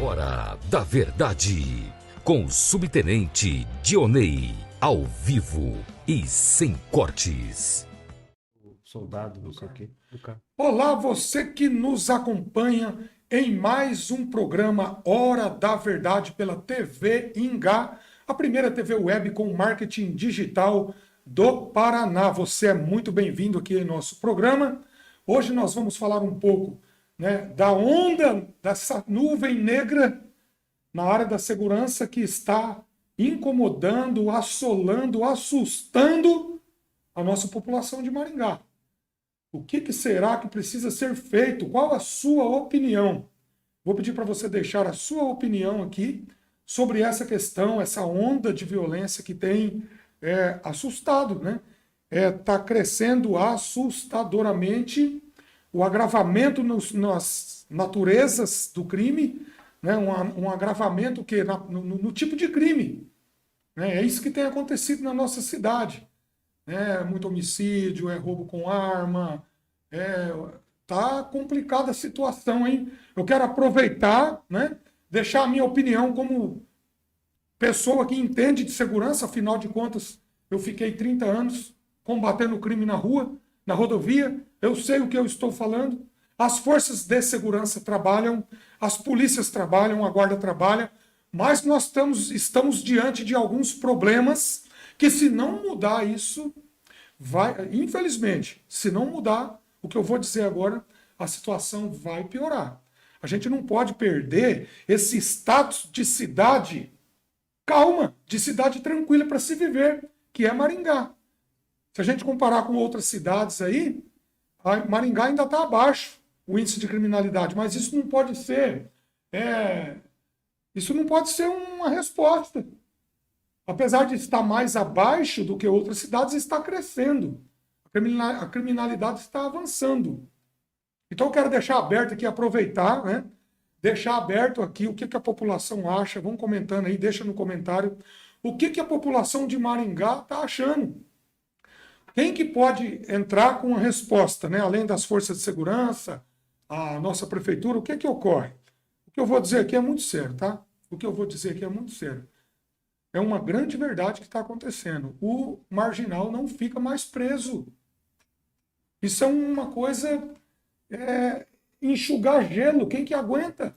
Hora da Verdade, com o Subtenente Dionei, ao vivo e sem cortes. Soldado do carro. Olá, você que nos acompanha em mais um programa Hora da Verdade pela TV Ingá, a primeira TV web com marketing digital do Paraná. Você é muito bem-vindo aqui em nosso programa. Hoje nós vamos falar um pouco, da onda, dessa nuvem negra na área da segurança que está incomodando, assolando, assustando a nossa população de Maringá. O que será que precisa ser feito? Qual a sua opinião? Vou pedir para você deixar a sua opinião aqui sobre essa questão, essa onda de violência que tem assustado, né? Está crescendo assustadoramente o agravamento nas naturezas do crime, né? Um agravamento no tipo de crime. Né? É isso que tem acontecido na nossa cidade. Muito homicídio, roubo com arma. Tá complicada a situação, hein? Eu quero aproveitar, deixar a minha opinião como pessoa que entende de segurança, afinal de contas, eu fiquei 30 anos combatendo o crime na rua, na rodovia, eu sei o que eu estou falando. As forças de segurança trabalham, as polícias trabalham, a guarda trabalha, mas nós estamos diante de alguns problemas que, se não mudar isso, infelizmente, se não mudar, o que eu vou dizer agora, a situação vai piorar. A gente não pode perder esse status de cidade calma, de cidade tranquila para se viver, que é Maringá. Se a gente comparar com outras cidades aí, Maringá ainda está abaixo o índice de criminalidade, mas isso não pode ser uma resposta. Apesar de estar mais abaixo do que outras cidades, está crescendo. A criminalidade está avançando. Então eu quero deixar aberto aqui, aproveitar, deixar aberto aqui o que a população acha. Vão comentando aí, deixa no comentário o que a população de Maringá está achando. Quem que pode entrar com a resposta, além das forças de segurança, a nossa prefeitura, o que ocorre? O que eu vou dizer aqui é muito sério, tá? O que eu vou dizer aqui é muito sério. É uma grande verdade que está acontecendo. O marginal não fica mais preso. Isso é uma coisa, enxugar gelo. Quem que aguenta?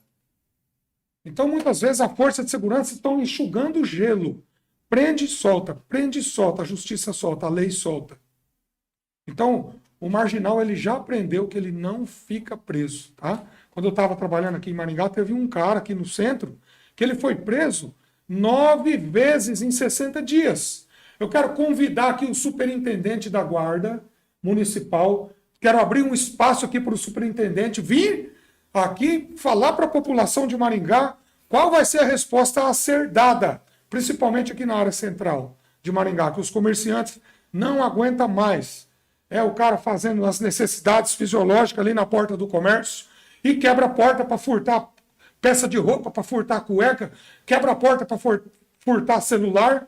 Então, muitas vezes, a força de segurança estão enxugando o gelo. Prende e solta, a justiça solta, a lei solta. Então, o marginal ele já aprendeu que ele não fica preso. Tá? Quando eu estava trabalhando aqui em Maringá, teve um cara aqui no centro que ele foi preso 9 vezes em 60 dias. Eu quero convidar aqui o superintendente da Guarda Municipal, quero abrir um espaço aqui para o superintendente vir aqui falar para a população de Maringá qual vai ser a resposta a ser dada, principalmente aqui na área central de Maringá, que os comerciantes não aguentam mais. O cara fazendo as necessidades fisiológicas ali na porta do comércio e quebra a porta para furtar peça de roupa, para furtar cueca, quebra a porta para furtar celular.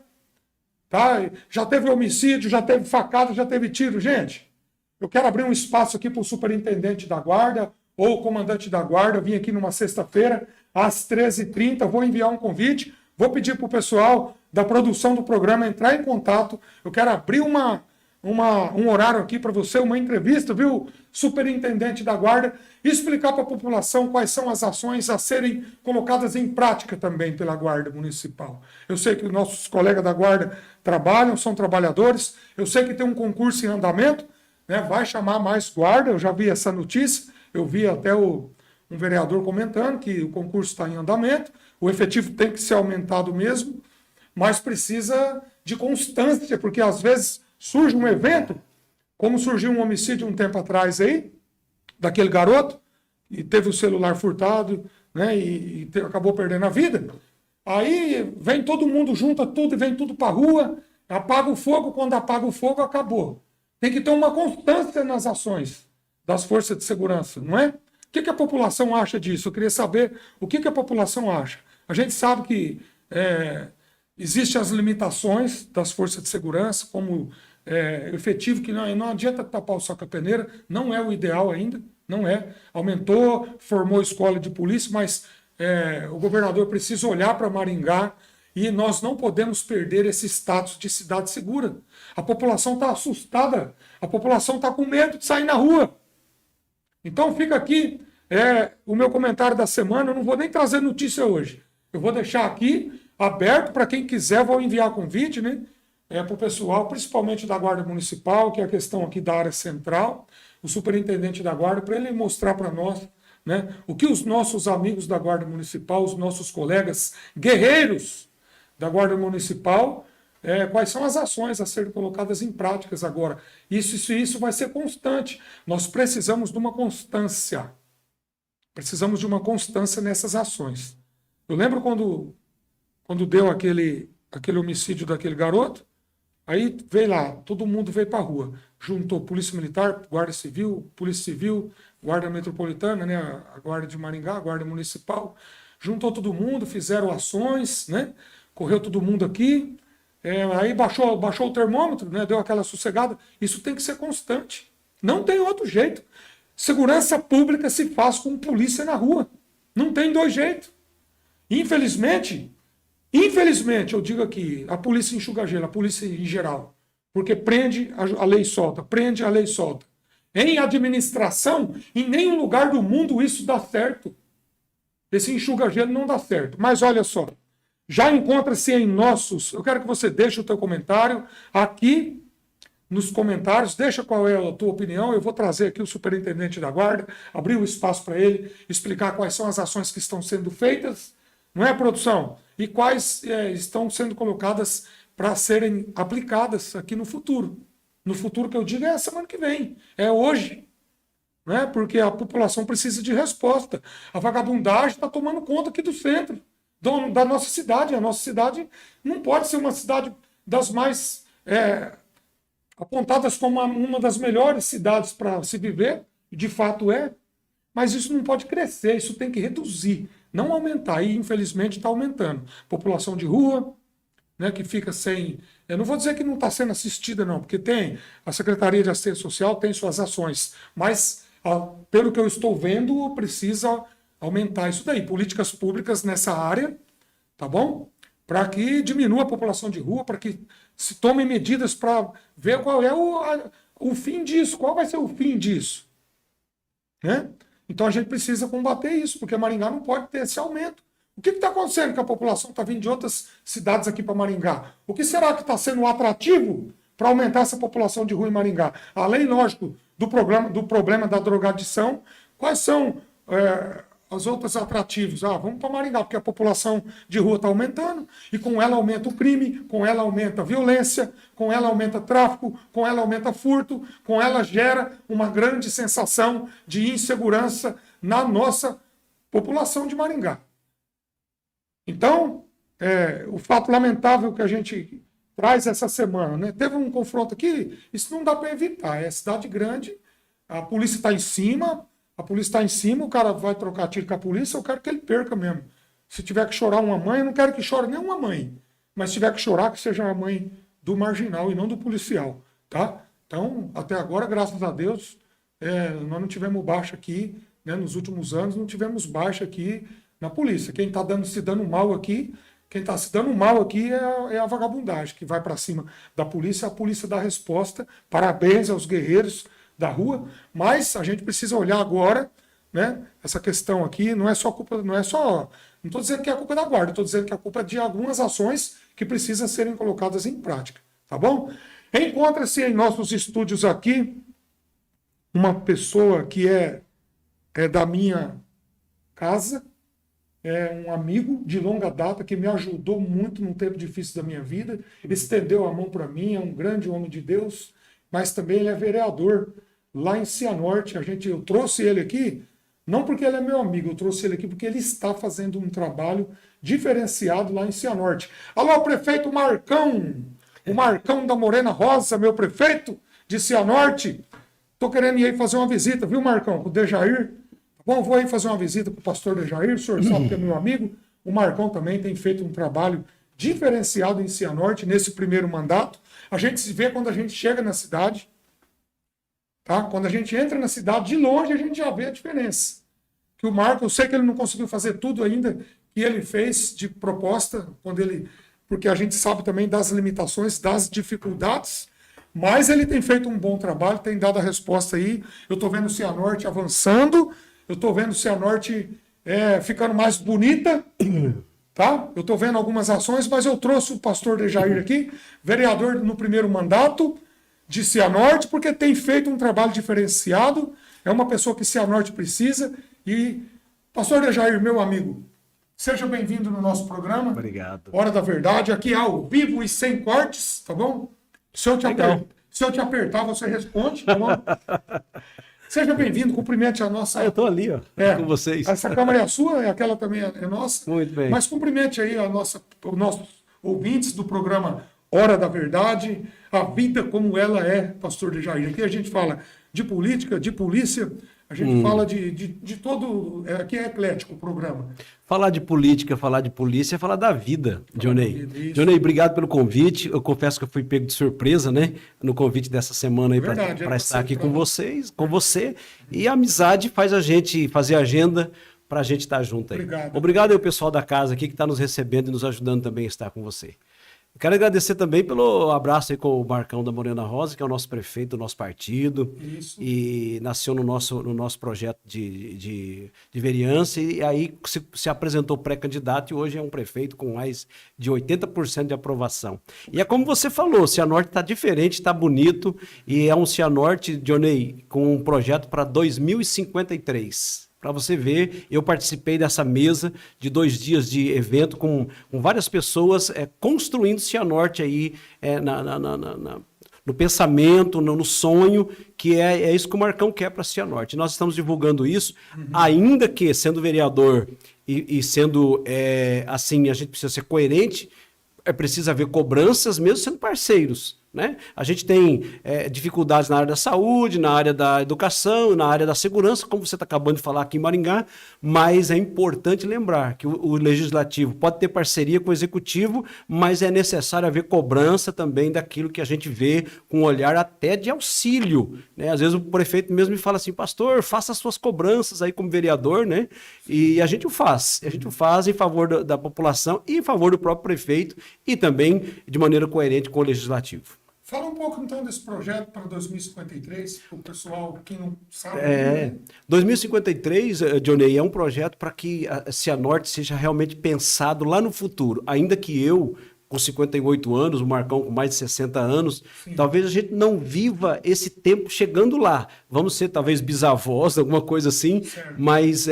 Tá? Já teve homicídio, já teve facada, já teve tiro. Gente, eu quero abrir um espaço aqui para o superintendente da guarda ou o comandante da guarda. Eu vim aqui numa sexta-feira, às 13h30, vou enviar um convite, vou pedir para o pessoal da produção do programa entrar em contato. Eu quero abrir um horário aqui para você, uma entrevista, viu, superintendente da guarda, e explicar para a população quais são as ações a serem colocadas em prática também pela guarda municipal. Eu sei que os nossos colegas da guarda trabalham, são trabalhadores, eu sei que tem um concurso em andamento, vai chamar mais guarda, eu já vi essa notícia, eu vi até um vereador comentando que o concurso está em andamento, o efetivo tem que ser aumentado mesmo, mas precisa de constância, porque às vezes surge um evento, como surgiu um homicídio um tempo atrás aí, daquele garoto, e teve o celular furtado, e acabou perdendo a vida. Aí vem todo mundo, junta tudo e vem tudo para a rua, apaga o fogo, quando apaga o fogo, acabou. Tem que ter uma constância nas ações das forças de segurança, não é? O que a população acha disso? Eu queria saber o que a população acha. A gente sabe que existem as limitações das forças de segurança, como efetivo, que não adianta tapar o sol com a peneira, não é o ideal ainda, não é. Aumentou, formou escola de polícia, mas o governador precisa olhar para Maringá e nós não podemos perder esse status de cidade segura. A população está assustada, a população está com medo de sair na rua. Então fica aqui o meu comentário da semana. Eu não vou nem trazer notícia hoje. Eu vou deixar aqui aberto para quem quiser, vou enviar convite, né? Para o pessoal, principalmente da Guarda Municipal, que é a questão aqui da área central, o superintendente da Guarda, para ele mostrar para nós, né, o que os nossos amigos da Guarda Municipal, os nossos colegas guerreiros da Guarda Municipal, quais são as ações a serem colocadas em práticas agora. Isso vai ser constante. Nós precisamos de uma constância. Precisamos de uma constância nessas ações. Eu lembro quando deu aquele homicídio daquele garoto, aí veio lá, todo mundo veio para a rua. Juntou Polícia Militar, Guarda Civil, Polícia Civil, Guarda Metropolitana, né, a Guarda de Maringá, a Guarda Municipal. Juntou todo mundo, fizeram ações, né, correu todo mundo aqui. Aí baixou o termômetro, né, deu aquela sossegada. Isso tem que ser constante. Não tem outro jeito. Segurança pública se faz com polícia na rua. Não tem dois jeitos. Infelizmente, eu digo aqui, a polícia enxuga gelo, a polícia em geral. Porque prende, a lei solta, prende, a lei solta. Em administração, em nenhum lugar do mundo isso dá certo. Esse enxuga gelo não dá certo. Mas olha só. Já encontra-se em nossos... Eu quero que você deixe o teu comentário aqui nos comentários. Deixa qual é a tua opinião. Eu vou trazer aqui o superintendente da Guarda, abrir o espaço para ele, explicar quais são as ações que estão sendo feitas, não é, produção? E quais estão sendo colocadas para serem aplicadas aqui no futuro. No futuro que eu digo é a semana que vem, é hoje. Né? Porque a população precisa de resposta. A vagabundagem está tomando conta aqui do centro. Da nossa cidade. A nossa cidade não pode ser uma cidade das mais apontadas como uma das melhores cidades para se viver, de fato mas isso não pode crescer, isso tem que reduzir, não aumentar, e infelizmente está aumentando. População de rua, né, que fica sem... Eu não vou dizer que não está sendo assistida não, porque tem, a Secretaria de Assistência Social tem suas ações, mas pelo que eu estou vendo, precisa aumentar isso daí, políticas públicas nessa área, tá bom? Para que diminua a população de rua, para que se tomem medidas para ver qual é o fim disso, qual vai ser o fim disso. Né? Então a gente precisa combater isso, porque Maringá não pode ter esse aumento. O que está acontecendo que a população está vindo de outras cidades aqui para Maringá? O que será que está sendo atrativo para aumentar essa população de rua em Maringá? Além, lógico, do problema da drogadição, quais são... os outros atrativos, vamos para Maringá, porque a população de rua está aumentando, e com ela aumenta o crime, com ela aumenta a violência, com ela aumenta tráfico, com ela aumenta furto, com ela gera uma grande sensação de insegurança na nossa população de Maringá. Então, o fato lamentável que a gente traz essa semana, né? Teve um confronto aqui, isso não dá para evitar, é cidade grande, a polícia está em cima, o cara vai trocar tiro com a polícia, eu quero que ele perca mesmo. Se tiver que chorar uma mãe, eu não quero que chore nenhuma mãe. Mas se tiver que chorar, que seja a mãe do marginal e não do policial. Tá? Então, até agora, graças a Deus, nós não tivemos baixa aqui, né, nos últimos anos, não tivemos baixa aqui na polícia. Quem está se dando mal aqui é a vagabundagem, que vai para cima da polícia, a polícia dá resposta. Parabéns aos guerreiros da rua, mas a gente precisa olhar agora, né, essa questão aqui, não estou dizendo que é a culpa da Guarda, estou dizendo que a culpa é de algumas ações que precisam serem colocadas em prática, tá bom? Encontra-se em nossos estúdios aqui uma pessoa que é da minha casa, é um amigo de longa data que me ajudou muito num tempo difícil da minha vida, estendeu a mão para mim, é um grande homem de Deus, mas também ele é vereador lá em Cianorte. Eu trouxe ele aqui, não porque ele é meu amigo, eu trouxe ele aqui porque ele está fazendo um trabalho diferenciado lá em Cianorte. Alô, prefeito Marcão! O Marcão da Morena Rosa, meu prefeito de Cianorte. Estou querendo ir aí fazer uma visita, viu, Marcão, com o Dejair. Bom, vou aí fazer uma visita com o pastor Dejair, o senhor sabe que é meu amigo. O Marcão também tem feito um trabalho diferenciado em Cianorte nesse primeiro mandato. A gente se vê quando a gente chega na cidade, tá? Quando a gente entra na cidade, de longe a gente já vê a diferença. que o Marco, eu sei que ele não conseguiu fazer tudo ainda que ele fez de proposta, porque a gente sabe também das limitações, das dificuldades, mas ele tem feito um bom trabalho, tem dado a resposta aí. Eu estou vendo o Cianorte avançando, eu estou vendo o Cianorte ficando mais bonita, tá? Eu estou vendo algumas ações, mas eu trouxe o pastor Dejair aqui, vereador no primeiro mandato de Cianorte, porque tem feito um trabalho diferenciado, é uma pessoa que Cianorte precisa. E, pastor Dejair, meu amigo, seja bem-vindo no nosso programa. Obrigado. Hora da Verdade, aqui ao vivo e sem cortes, tá bom? Se eu te apertar, você responde, tá bom? Seja bem-vindo, cumprimente a nossa... Eu estou ali, ó, com vocês. Essa câmera é sua, aquela também é nossa. Muito bem. Mas cumprimente aí os nossos ouvintes do programa Hora da Verdade, a vida como ela é, pastor Dejair. Aqui a gente fala de política, de polícia, a gente fala de todo... Aqui é eclético o programa. Falar de política, falar de polícia é falar da vida, Dionei. Dionei, obrigado pelo convite. Eu confesso que eu fui pego de surpresa, né? No convite dessa semana aí para estar aqui com você. E a amizade faz a gente fazer agenda para a gente estar junto aí. Obrigado aí ao pessoal da casa aqui que está nos recebendo e nos ajudando também a estar com você. Eu quero agradecer também pelo abraço aí com o Marcão da Morena Rosa, que é o nosso prefeito do nosso partido. Isso. E nasceu no nosso projeto de vereança, e aí se apresentou pré-candidato e hoje é um prefeito com mais de 80% de aprovação. E é como você falou, o Cianorte está diferente, está bonito, e é um Cianorte, Dionei, com um projeto para 2053. Para você ver, eu participei dessa mesa de 2 dias de evento com várias pessoas construindo Cianorte aí no pensamento, no sonho, que é isso que o Marcão quer para Cianorte. Nós estamos divulgando isso, ainda que sendo vereador e sendo assim, a gente precisa ser coerente, precisa haver cobranças mesmo sendo parceiros. Né? A gente tem dificuldades na área da saúde, na área da educação, na área da segurança, como você está acabando de falar aqui em Maringá, mas é importante lembrar que o legislativo pode ter parceria com o executivo, mas é necessário haver cobrança também daquilo que a gente vê com um olhar até de auxílio. Né? Às vezes o prefeito mesmo me fala assim, pastor, faça as suas cobranças aí como vereador, né? E a gente o faz em favor da população e em favor do próprio prefeito e também de maneira coerente com o legislativo. Fala um pouco, então, desse projeto para 2053, para o pessoal que não sabe. 2053, Dionei, é um projeto para que a Cianorte seja realmente pensado lá no futuro. Ainda que eu, com 58 anos, o Marcão com mais de 60 anos, talvez a gente não viva esse tempo chegando lá. Vamos ser, talvez, bisavós, alguma coisa assim, mas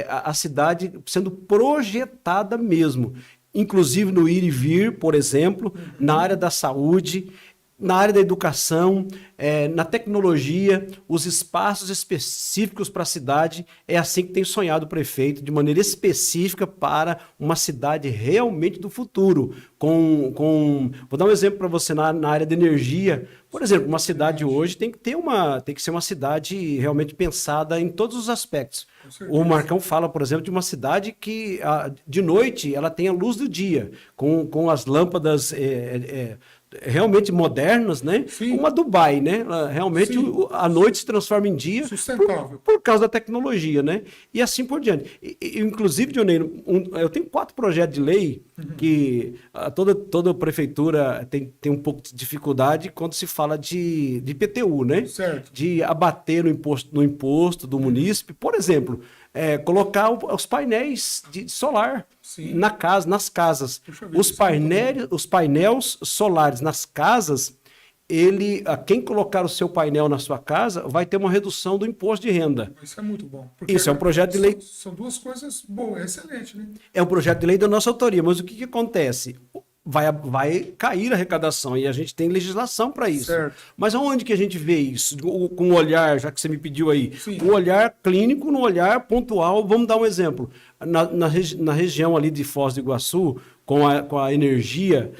a cidade sendo projetada mesmo. Inclusive no ir e vir, por exemplo, na área da saúde, na área da educação, na tecnologia, os espaços específicos para a cidade, é assim que tem sonhado o prefeito, de maneira específica para uma cidade realmente do futuro. Vou dar um exemplo para você na área da energia. Por exemplo, uma cidade hoje tem que ser uma cidade realmente pensada em todos os aspectos. O Marcão fala, por exemplo, de uma cidade que de noite ela tem a luz do dia, com as lâmpadas realmente modernas, né? Uma Dubai, né? Realmente a noite se transforma em dia por causa da tecnologia, né? E assim por diante. Inclusive, Dionei, eu tenho 4 projetos de lei que toda prefeitura tem um pouco de dificuldade quando se fala de IPTU, né? Certo. De abater no imposto do munícipe. Por exemplo, colocar os painéis de solar nas casas. Os painéis solares nas casas, quem colocar o seu painel na sua casa vai ter uma redução do imposto de renda. Isso é muito bom. Isso é um projeto de lei. São 2 coisas boas, excelente, né? É um projeto de lei da nossa autoria, mas o que acontece? Vai cair a arrecadação e a gente tem legislação para isso. Certo. Mas aonde que a gente vê isso? Com um olhar, já que você me pediu aí, um olhar clínico, um olhar pontual. Vamos dar um exemplo. Na região ali de Foz do Iguaçu, com a energia,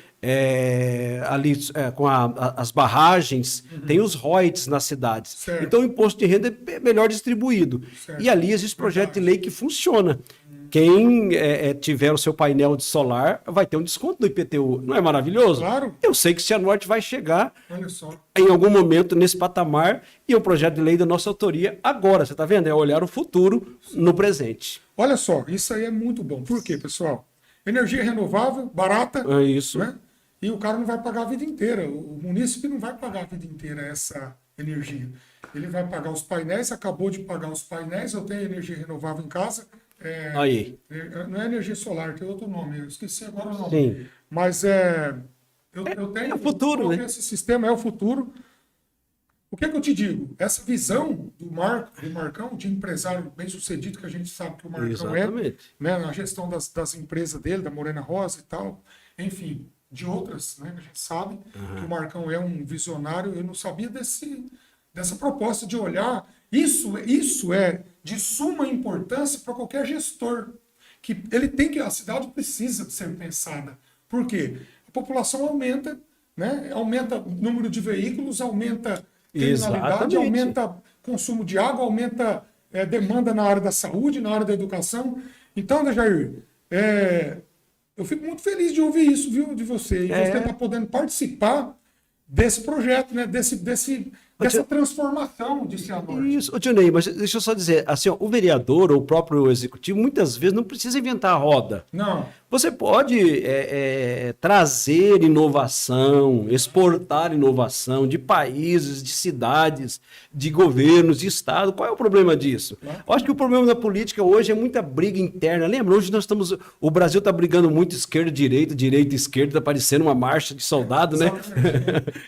com as barragens, tem os royalties nas cidades. Certo. Então o imposto de renda é melhor distribuído. Certo. E ali existe projeto de lei que funciona. quem tiver o seu painel de solar vai ter um desconto do IPTU. Não é maravilhoso? Claro. Eu sei que Cianorte vai chegar Olha só. em algum momento nesse patamar e o projeto de lei da nossa autoria agora, você está vendo? É olhar o futuro no presente. Olha só, isso aí é muito bom. Por quê, pessoal? Energia renovável, barata. É isso. Né? E o cara não vai pagar a vida inteira. O munícipe não vai pagar a vida inteira essa energia. Ele vai pagar os painéis, acabou de pagar os painéis, eu tenho energia renovável em casa. Aí. Não é energia solar, tem outro nome, eu esqueci agora o nome. Sim. Mas eu tenho. É o futuro, né? Esse sistema é o futuro. O que é que eu te digo? Essa visão do Marcão, de empresário bem-sucedido, que a gente sabe que o Marcão Exatamente. né, na gestão das empresas dele, da Morena Rosa e tal, enfim, de outras, né, que a gente sabe que o Marcão é um visionário. Eu não sabia dessa proposta de olhar. Isso é de suma importância para qualquer gestor, que a cidade precisa ser pensada. Por quê? A população aumenta, né? Aumenta o número de veículos, aumenta criminalidade, aumenta consumo de água, aumenta demanda na área da saúde, na área da educação. Então, Dejair, eu fico muito feliz de ouvir isso, viu, de você. E você está podendo participar desse projeto, né? Dessa transformação de Cianorte. Isso, Dionei, mas deixa eu só dizer, assim, ó, o vereador ou o próprio executivo muitas vezes não precisa inventar a roda. Não. Você pode trazer inovação, exportar inovação de países, de cidades, de governos, de estado. Qual é o problema disso? Eu acho que o problema da política hoje é muita briga interna. Lembra? Hoje o Brasil está brigando muito esquerda, direita, esquerda, está parecendo uma marcha de soldado, né?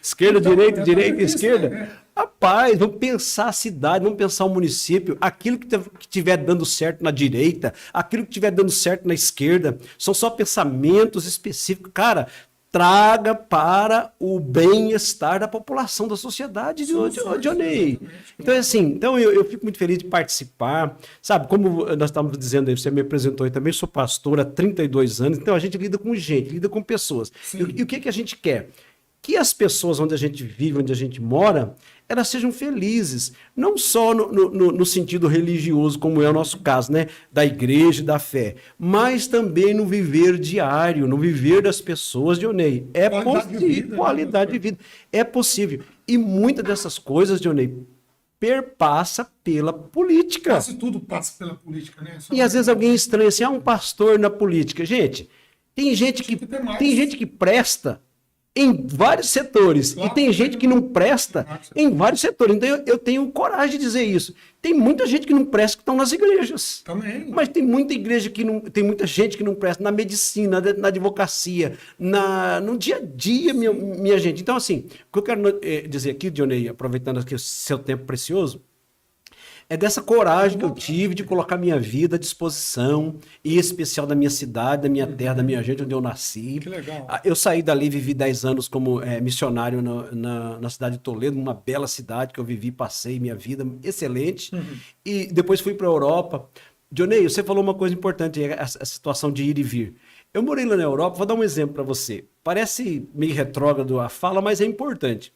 Esquerda, direita, esquerda. Rapaz, vamos pensar a cidade, vamos pensar o município, aquilo que estiver dando certo na direita, aquilo que estiver dando certo na esquerda, são só pensamentos específicos. Cara, traga para o bem-estar da população, da sociedade, Dionei. Então, assim, eu fico muito feliz de participar. Sabe, como nós estávamos dizendo aí, você me apresentou, eu também sou pastor há 32 anos, então a gente lida com gente, lida com pessoas. E o que a gente quer? Que as pessoas onde a gente vive, onde a gente mora, elas sejam felizes, não só no sentido religioso, como é o nosso caso, né, da igreja e da fé, mas também no viver diário, no viver das pessoas, Dionei. É possível, qualidade de vida. É possível. E muitas dessas coisas, Dionei, perpassa pela política. Quase tudo passa pela política, né? E às vezes alguém estranha assim, um pastor na política. Gente, tem gente que presta em vários setores, claro, e tem gente que não presta em vários setores. Então eu tenho coragem de dizer isso. Tem muita gente que não presta que estão nas igrejas. Também. Mas tem muita igreja que não, tem muita gente que não presta na medicina, na advocacia, no dia a dia, minha gente. Então, assim, o que eu quero dizer aqui, Dionei, aproveitando aqui o seu tempo precioso, é dessa coragem que eu tive de colocar minha vida à disposição, em especial da minha cidade, da minha terra, da minha gente, onde eu nasci. Que legal. Eu saí dali, vivi 10 anos como missionário na cidade de Toledo, uma bela cidade que eu vivi, passei minha vida excelente. E depois fui para a Europa. Dionei, você falou uma coisa importante, a situação de ir e vir. Eu morei lá na Europa, vou dar um exemplo para você. Parece meio retrógrado a fala, mas é importante.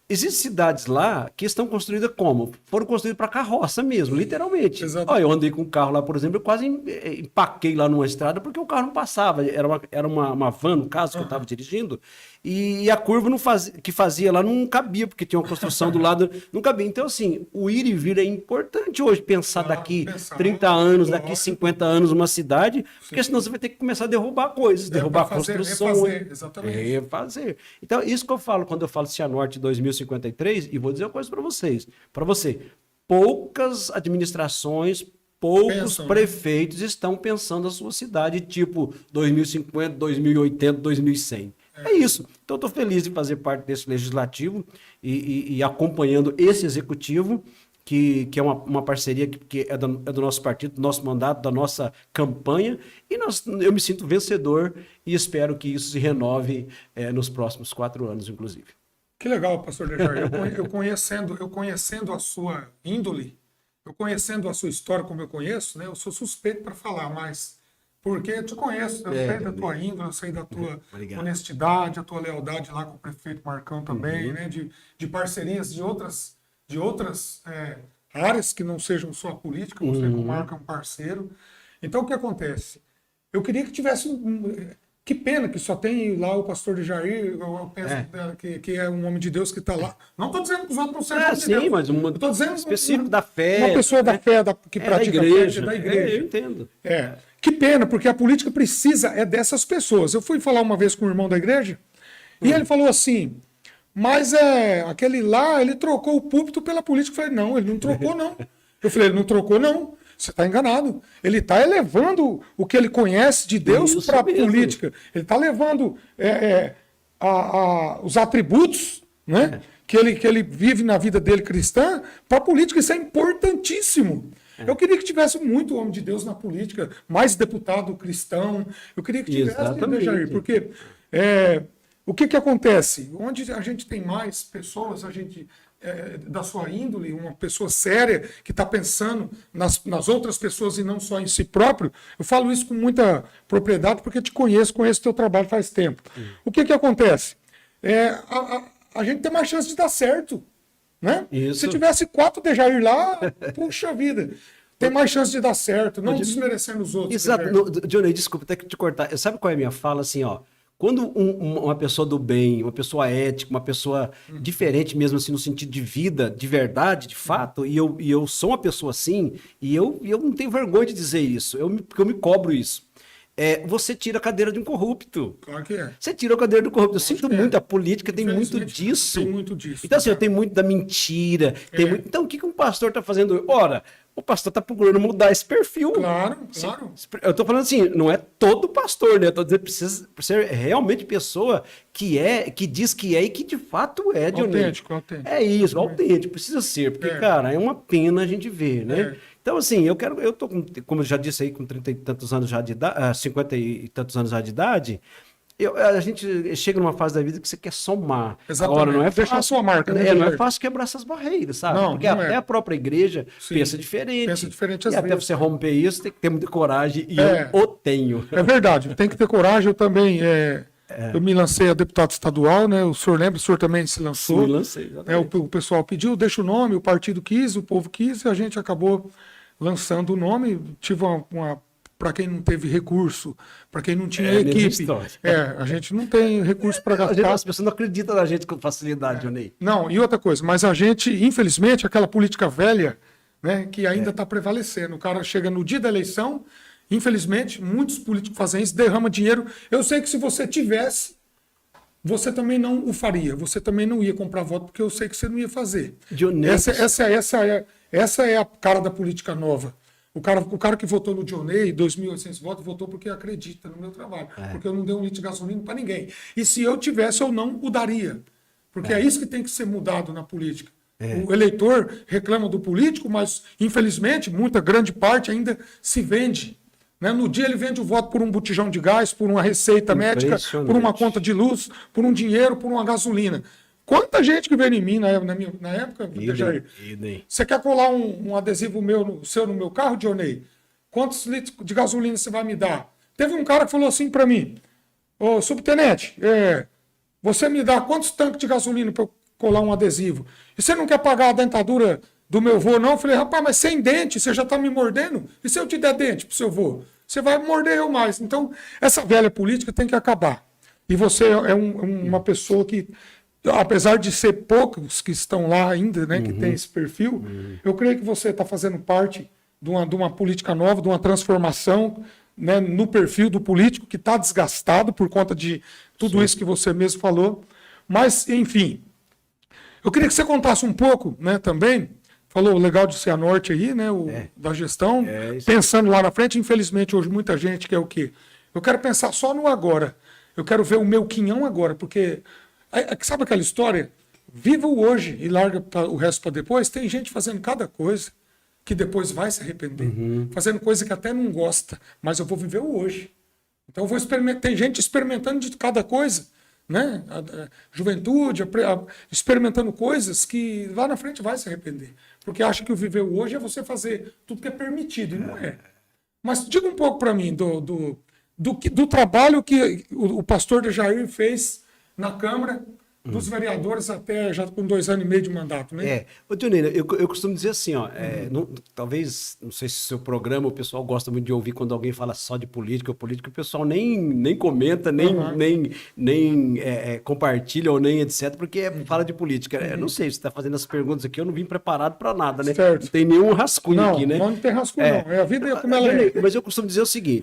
Existem cidades lá que estão construídas como? Foram construídas para carroça mesmo, literalmente. Olha, eu andei com um carro lá, por exemplo, eu quase empaquei lá numa estrada porque o carro não passava. Era uma van, no caso, que eu estava dirigindo, e a curva que fazia lá não cabia, porque tinha uma construção do lado, não cabia. Então, assim, o ir e vir é importante hoje, pensar daqui 30 anos, daqui 50 anos uma cidade, porque senão você vai ter que começar a derrubar coisas, derrubar construções. Refazer. Então, isso que eu falo quando eu falo Cianorte 2053, e vou dizer uma coisa para você, poucas administrações, poucos prefeitos estão pensando a sua cidade, tipo 2050, 2080, 2100. É isso. Então, estou feliz de fazer parte desse legislativo e acompanhando esse executivo, que é uma parceria que é do nosso partido, do nosso mandato, da nossa campanha, e eu me sinto vencedor e espero que isso se renove nos próximos 4 anos, inclusive. Que legal, pastor Dejair. Eu conhecendo a sua índole, eu conhecendo a sua história como eu conheço, né? Eu sou suspeito para falar, mas porque eu te conheço, eu sei da tua índole, eu sei da tua honestidade, a tua lealdade lá com o prefeito Marcão também, né? De parcerias de outras áreas que não sejam só a política, você com o Marco é um parceiro. Então, o que acontece? Eu queria que tivesse que pena que só tem lá o pastor de Jair, eu penso que é um homem de Deus que está lá. Não estou dizendo que os outros não sejam sim, Deus, mas um específico da fé. Uma pessoa da fé que pratica a igreja, da igreja. Eu entendo. Que pena, porque a política precisa dessas pessoas. Eu fui falar uma vez com um irmão da igreja e ele falou assim, mas aquele lá, ele trocou o púlpito pela política. Eu falei, não, ele não trocou não. Eu falei, ele não trocou não. Você está enganado. Ele está elevando o que ele conhece de Deus para a política. Ele está levando os atributos, né, que ele vive na vida dele cristã para a política. Isso é importantíssimo. Eu queria que tivesse muito homem de Deus na política, mais deputado cristão. Eu queria que tivesse, Jair, porque o que acontece? Onde a gente tem mais pessoas, a gente da sua índole, uma pessoa séria que está pensando nas outras pessoas e não só em si próprio. Eu falo isso com muita propriedade porque te conheço o teu trabalho faz tempo. O que acontece? A gente tem mais chance de dar certo. Né? Se tivesse 4 de Jair lá, puxa vida, tem mais chance de dar certo, não desmerecendo os outros. Exato. Johnny, desculpa até que te cortar. Sabe qual é a minha fala? Assim, ó. Quando uma pessoa do bem, uma pessoa ética, uma pessoa diferente mesmo assim no sentido de vida, de verdade, de fato, e eu sou uma pessoa assim, e eu não tenho vergonha de dizer isso, porque eu me cobro isso. Você tira a cadeira de um corrupto. Claro que é. Você tira a cadeira do corrupto. Eu sinto muito, a política tem muito disso. Tem muito disso. Então, assim, tem muito da mentira. Então, o que um pastor está fazendo? Ora, o pastor está procurando mudar esse perfil. Claro. Eu estou falando assim, não é todo pastor, né? Eu estou dizendo que precisa ser realmente pessoa que diz que é e que de fato é, autêntico. É isso, autêntico, precisa ser. Porque, cara, é uma pena a gente ver, né? Então, assim, eu tô, como eu já disse aí, com 30 e tantos anos já de idade, 50 e tantos anos já de idade, a gente chega numa fase da vida que você quer somar. Exatamente. Agora, não é deixar a sua marca. Não é fácil quebrar essas barreiras, sabe? Porque até a própria igreja pensa diferente. Pensa diferente às vezes. Até você romper isso, tem que ter muita coragem, e eu tenho. É verdade, tem que ter coragem. Eu também... Eu me lancei a deputado estadual, né? O senhor lembra? O senhor também se lançou. Me lancei, o pessoal pediu, deixa o nome, o partido quis, o povo quis, e a gente acabou lançando o nome. Tive para quem não teve recurso, para quem não tinha equipe. A gente não tem recurso para gastar. As pessoas não acreditam na gente com facilidade, Johnny. Não, e outra coisa, mas a gente, infelizmente, aquela política velha, né, que ainda está prevalecendo. O cara chega no dia da eleição, infelizmente, muitos políticos fazem isso, derrama dinheiro. Eu sei que se você tivesse, você também não o faria. Você também não ia comprar voto, porque eu sei que você não ia fazer. Essa é a cara da política nova. O cara que votou no Dionei, 2.800 votos, votou porque acredita no meu trabalho. Porque eu não dei um litro de gasolina para ninguém. E se eu tivesse, eu não o daria. Porque é isso que tem que ser mudado na política. O eleitor reclama do político, mas, infelizmente, muita grande parte ainda se vende. Né? No dia ele vende o voto por um botijão de gás, por uma receita médica, por uma conta de luz, por um dinheiro, por uma gasolina. Quanta gente que veio em mim na época, Jair? Você quer colar um adesivo seu no meu carro, Dionei? Quantos litros de gasolina você vai me dar? Teve um cara que falou assim para mim, ô subtenente, você me dá quantos tanques de gasolina para eu colar um adesivo? E você não quer pagar a dentadura do meu vô, não? Eu falei, rapaz, mas sem dente, você já está me mordendo? E se eu te der dente pro seu vô? Você vai morder eu mais. Então, essa velha política tem que acabar. E você é uma pessoa que, apesar de ser poucos que estão lá ainda, né, que tem esse perfil, eu creio que você está fazendo parte de uma política nova, de uma transformação, né, no perfil do político que está desgastado por conta de tudo isso que você mesmo falou. Mas, enfim, eu queria que você contasse um pouco, né, também, falou legal de Cianorte aí, né, da gestão, pensando lá na frente. Infelizmente, hoje muita gente quer o quê? Eu quero pensar só no agora. Eu quero ver o meu quinhão agora, porque... Sabe aquela história? Viva o hoje e larga o resto para depois. Tem gente fazendo cada coisa que depois vai se arrepender. Fazendo coisa que até não gosta, mas eu vou viver o hoje. Então eu vou experimentar. Tem gente experimentando de cada coisa, né? A juventude, experimentando coisas que lá na frente vai se arrepender. Porque acha que o viver o hoje é você fazer tudo que é permitido, e não é. Mas diga um pouco para mim do trabalho que o pastor de Jair fez na Câmara, dos vereadores até já com 2 anos e meio de mandato, né? Ô, Dionei, eu costumo dizer assim, ó, talvez, não sei se o seu programa, o pessoal gosta muito de ouvir quando alguém fala só de política, o pessoal nem comenta, nem compartilha ou nem etc, porque fala de política. Eu não sei, você está fazendo as perguntas aqui, eu não vim preparado para nada, né? Certo. Não tem nenhum rascunho aqui, né? Não tem rascunho, não. É a vida como ela é. Mas eu costumo dizer o seguinte,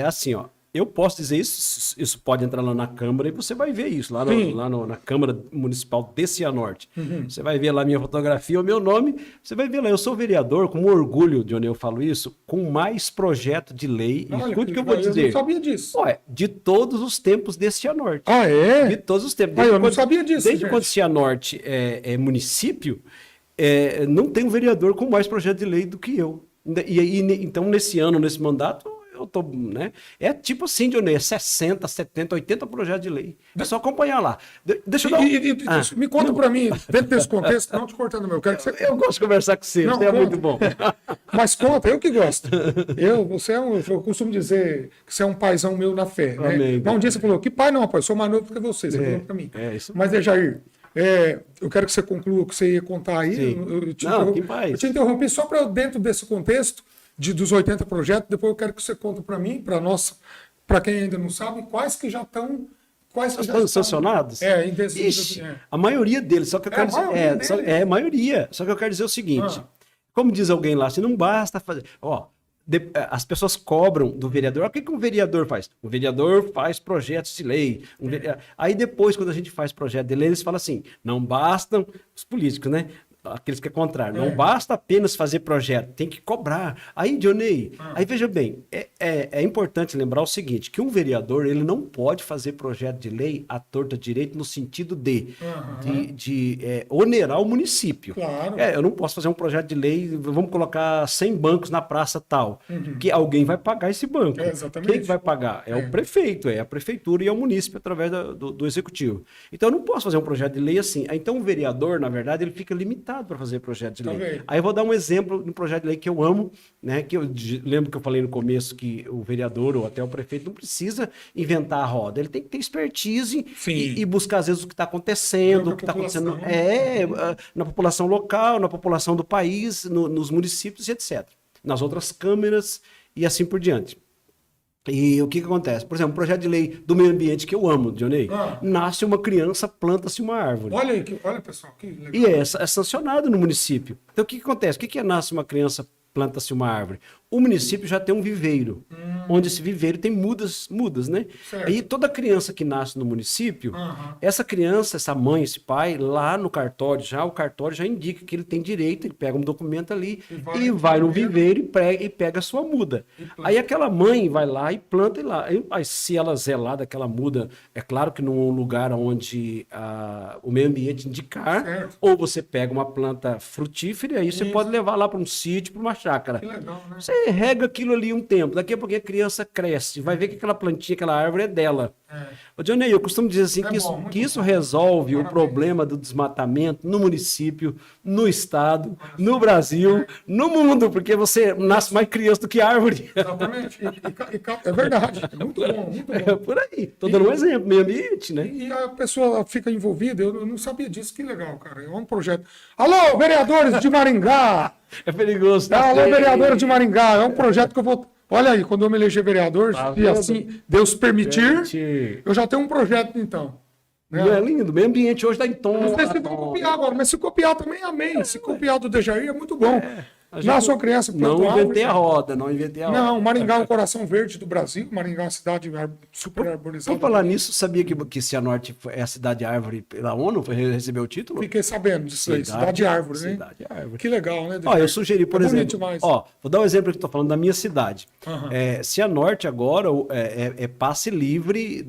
assim, ó, eu posso dizer isso pode entrar lá na Câmara e você vai ver isso, na Câmara Municipal de Cianorte. Você vai ver lá minha fotografia, o meu nome, você vai ver lá, eu sou vereador, com orgulho, Dionei, eu falo isso, com mais projeto de lei, escute o que eu vou dizer. Eu não sabia disso. De todos os tempos de Cianorte. Ah, é? De todos os tempos. Eu não sabia disso, Desde quando Cianorte é município, não tem um vereador com mais projeto de lei do que eu. Então, nesse ano, nesse mandato, eu tô, né? É tipo assim, Dionei, 60, 70, 80 projetos de lei. É só acompanhar lá. Deixa eu dar me conta para mim, dentro desse contexto, não te cortando, eu quero que você... Eu gosto de conversar com você, você é muito bom. Mas conta, eu que gosto. Eu costumo dizer que você é um paizão meu na fé, né? Amém. Mas um dia você falou, que pai não, pai, eu sou mais novo do que você falou para mim. Isso. Mas, Jair, eu quero que você conclua o que você ia contar aí. Eu te interrompi só para dentro desse contexto dos 80 projetos, depois eu quero que você conte para mim, para quem ainda não sabe, quais que já estão... Quais que já estão sancionados? A maioria deles, só que eu quero dizer... a maioria. Só que eu quero dizer o seguinte, como diz alguém lá, se não basta fazer... as pessoas cobram do vereador. O que um vereador faz? O vereador faz projetos de lei. Aí depois, quando a gente faz projeto de lei, eles falam assim, não bastam os políticos, né? Aqueles que é contrário. Não basta apenas fazer projeto, tem que cobrar. Aí, Dionei, aí veja bem, é importante lembrar o seguinte, que um vereador, ele não pode fazer projeto de lei à torta direito no sentido de onerar o município. Claro. Eu não posso fazer um projeto de lei, vamos colocar 100 bancos na praça tal, que alguém vai pagar esse banco. Exatamente. Quem que vai pagar? É o prefeito, é a prefeitura e é o município através do executivo. Então, eu não posso fazer um projeto de lei assim. Então, o vereador, na verdade, ele fica limitado para fazer projeto de lei. Aí eu vou dar um exemplo de um projeto de lei que eu amo, né? Que eu lembro que eu falei no começo que o vereador ou até o prefeito não precisa inventar a roda. Ele tem que ter expertise e buscar, às vezes, o que está acontecendo, o que está acontecendo na população local, na população do país, nos municípios, etc. Nas outras câmeras e assim por diante. E o que acontece? Por exemplo, um projeto de lei do meio ambiente que eu amo, Dionei. Nasce uma criança, planta-se uma árvore. Olha pessoal, que legal. E é sancionado no município. Então o que acontece? O que nasce uma criança, planta-se uma árvore? O município já tem um viveiro, onde esse viveiro tem mudas, né? Certo. Aí toda criança que nasce no município, essa criança, essa mãe, esse pai, lá no cartório, o cartório já indica que ele tem direito, ele pega um documento ali e vai no viveiro e pega a sua muda. Aí aquela mãe vai lá e planta e lá. Aí, se ela zelar daquela muda, é claro que num lugar onde o meio ambiente indicar, ou você pega uma planta frutífera, aí você pode levar lá para um sítio, para uma chácara. Que legal, né? Você rega aquilo ali um tempo, daqui a pouco a criança cresce, vai ver que aquela plantinha, aquela árvore é dela. Ô, Dionei, eu costumo dizer assim que isso resolve o problema do desmatamento no município, no estado, no Brasil, no mundo, porque você nasce mais criança do que árvore. Exatamente. É verdade. É muito bom, muito bom. É por aí. Estou dando um exemplo, meio ambiente, né? E a pessoa fica envolvida, eu não sabia disso, que legal, cara. É um projeto. Alô, vereadores de Maringá! É perigoso, tá? Alô, vereadores de Maringá! É um projeto que eu vou... Olha aí, quando eu me eleger vereador, se assim Deus permitir, eu já tenho um projeto, então. Não é lindo? O meio ambiente hoje está em tom. Não sei se vão copiar agora, mas se copiar também, amém. Se copiar do Dejair é muito bom. Nasce uma criança, planta não inventei a roda, não inventei a roda. Não, Maringá é o coração verde do Brasil. Maringá é uma cidade super arborizada. Por falar nisso, sabia que Cianorte é a cidade árvore pela ONU? Recebeu o título? Fiquei sabendo disso aí, cidade árvore, né? Cidade árvore. Que legal, né? Eu sugeri, por exemplo, vou dar um exemplo que estou falando da minha cidade. Cianorte agora é passe livre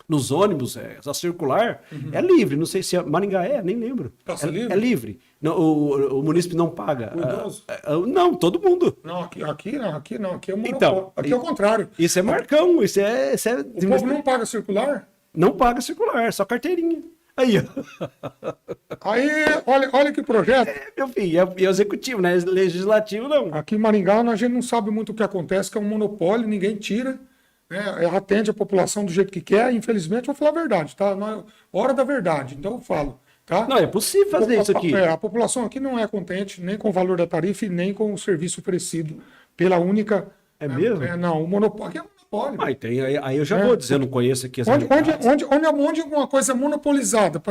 nos ônibus, só circular, é livre. Não sei se Maringá nem lembro. Passe livre? É livre. Não, o município não paga. Não, todo mundo. Não, aqui não, aqui é monopólio. Então, aqui é o contrário. Isso é Marcão, isso é... O povo não paga circular? Não paga circular, só carteirinha. Aí, olha que projeto. Meu filho, é executivo, né? Legislativo não. Aqui em Maringá a gente não sabe muito o que acontece, que é um monopólio, ninguém tira. né, atende a população do jeito que quer, infelizmente, vou falar a verdade, tá? Hora da verdade, então eu falo. Tá? Não, é possível fazer isso aqui. A população aqui não é contente nem com o valor da tarifa e nem com o serviço oferecido pela única... É mesmo? Não, o monopólio... Aqui é monopólio. Aí eu já vou dizer, eu não conheço aqui as onde uma coisa é monopolizada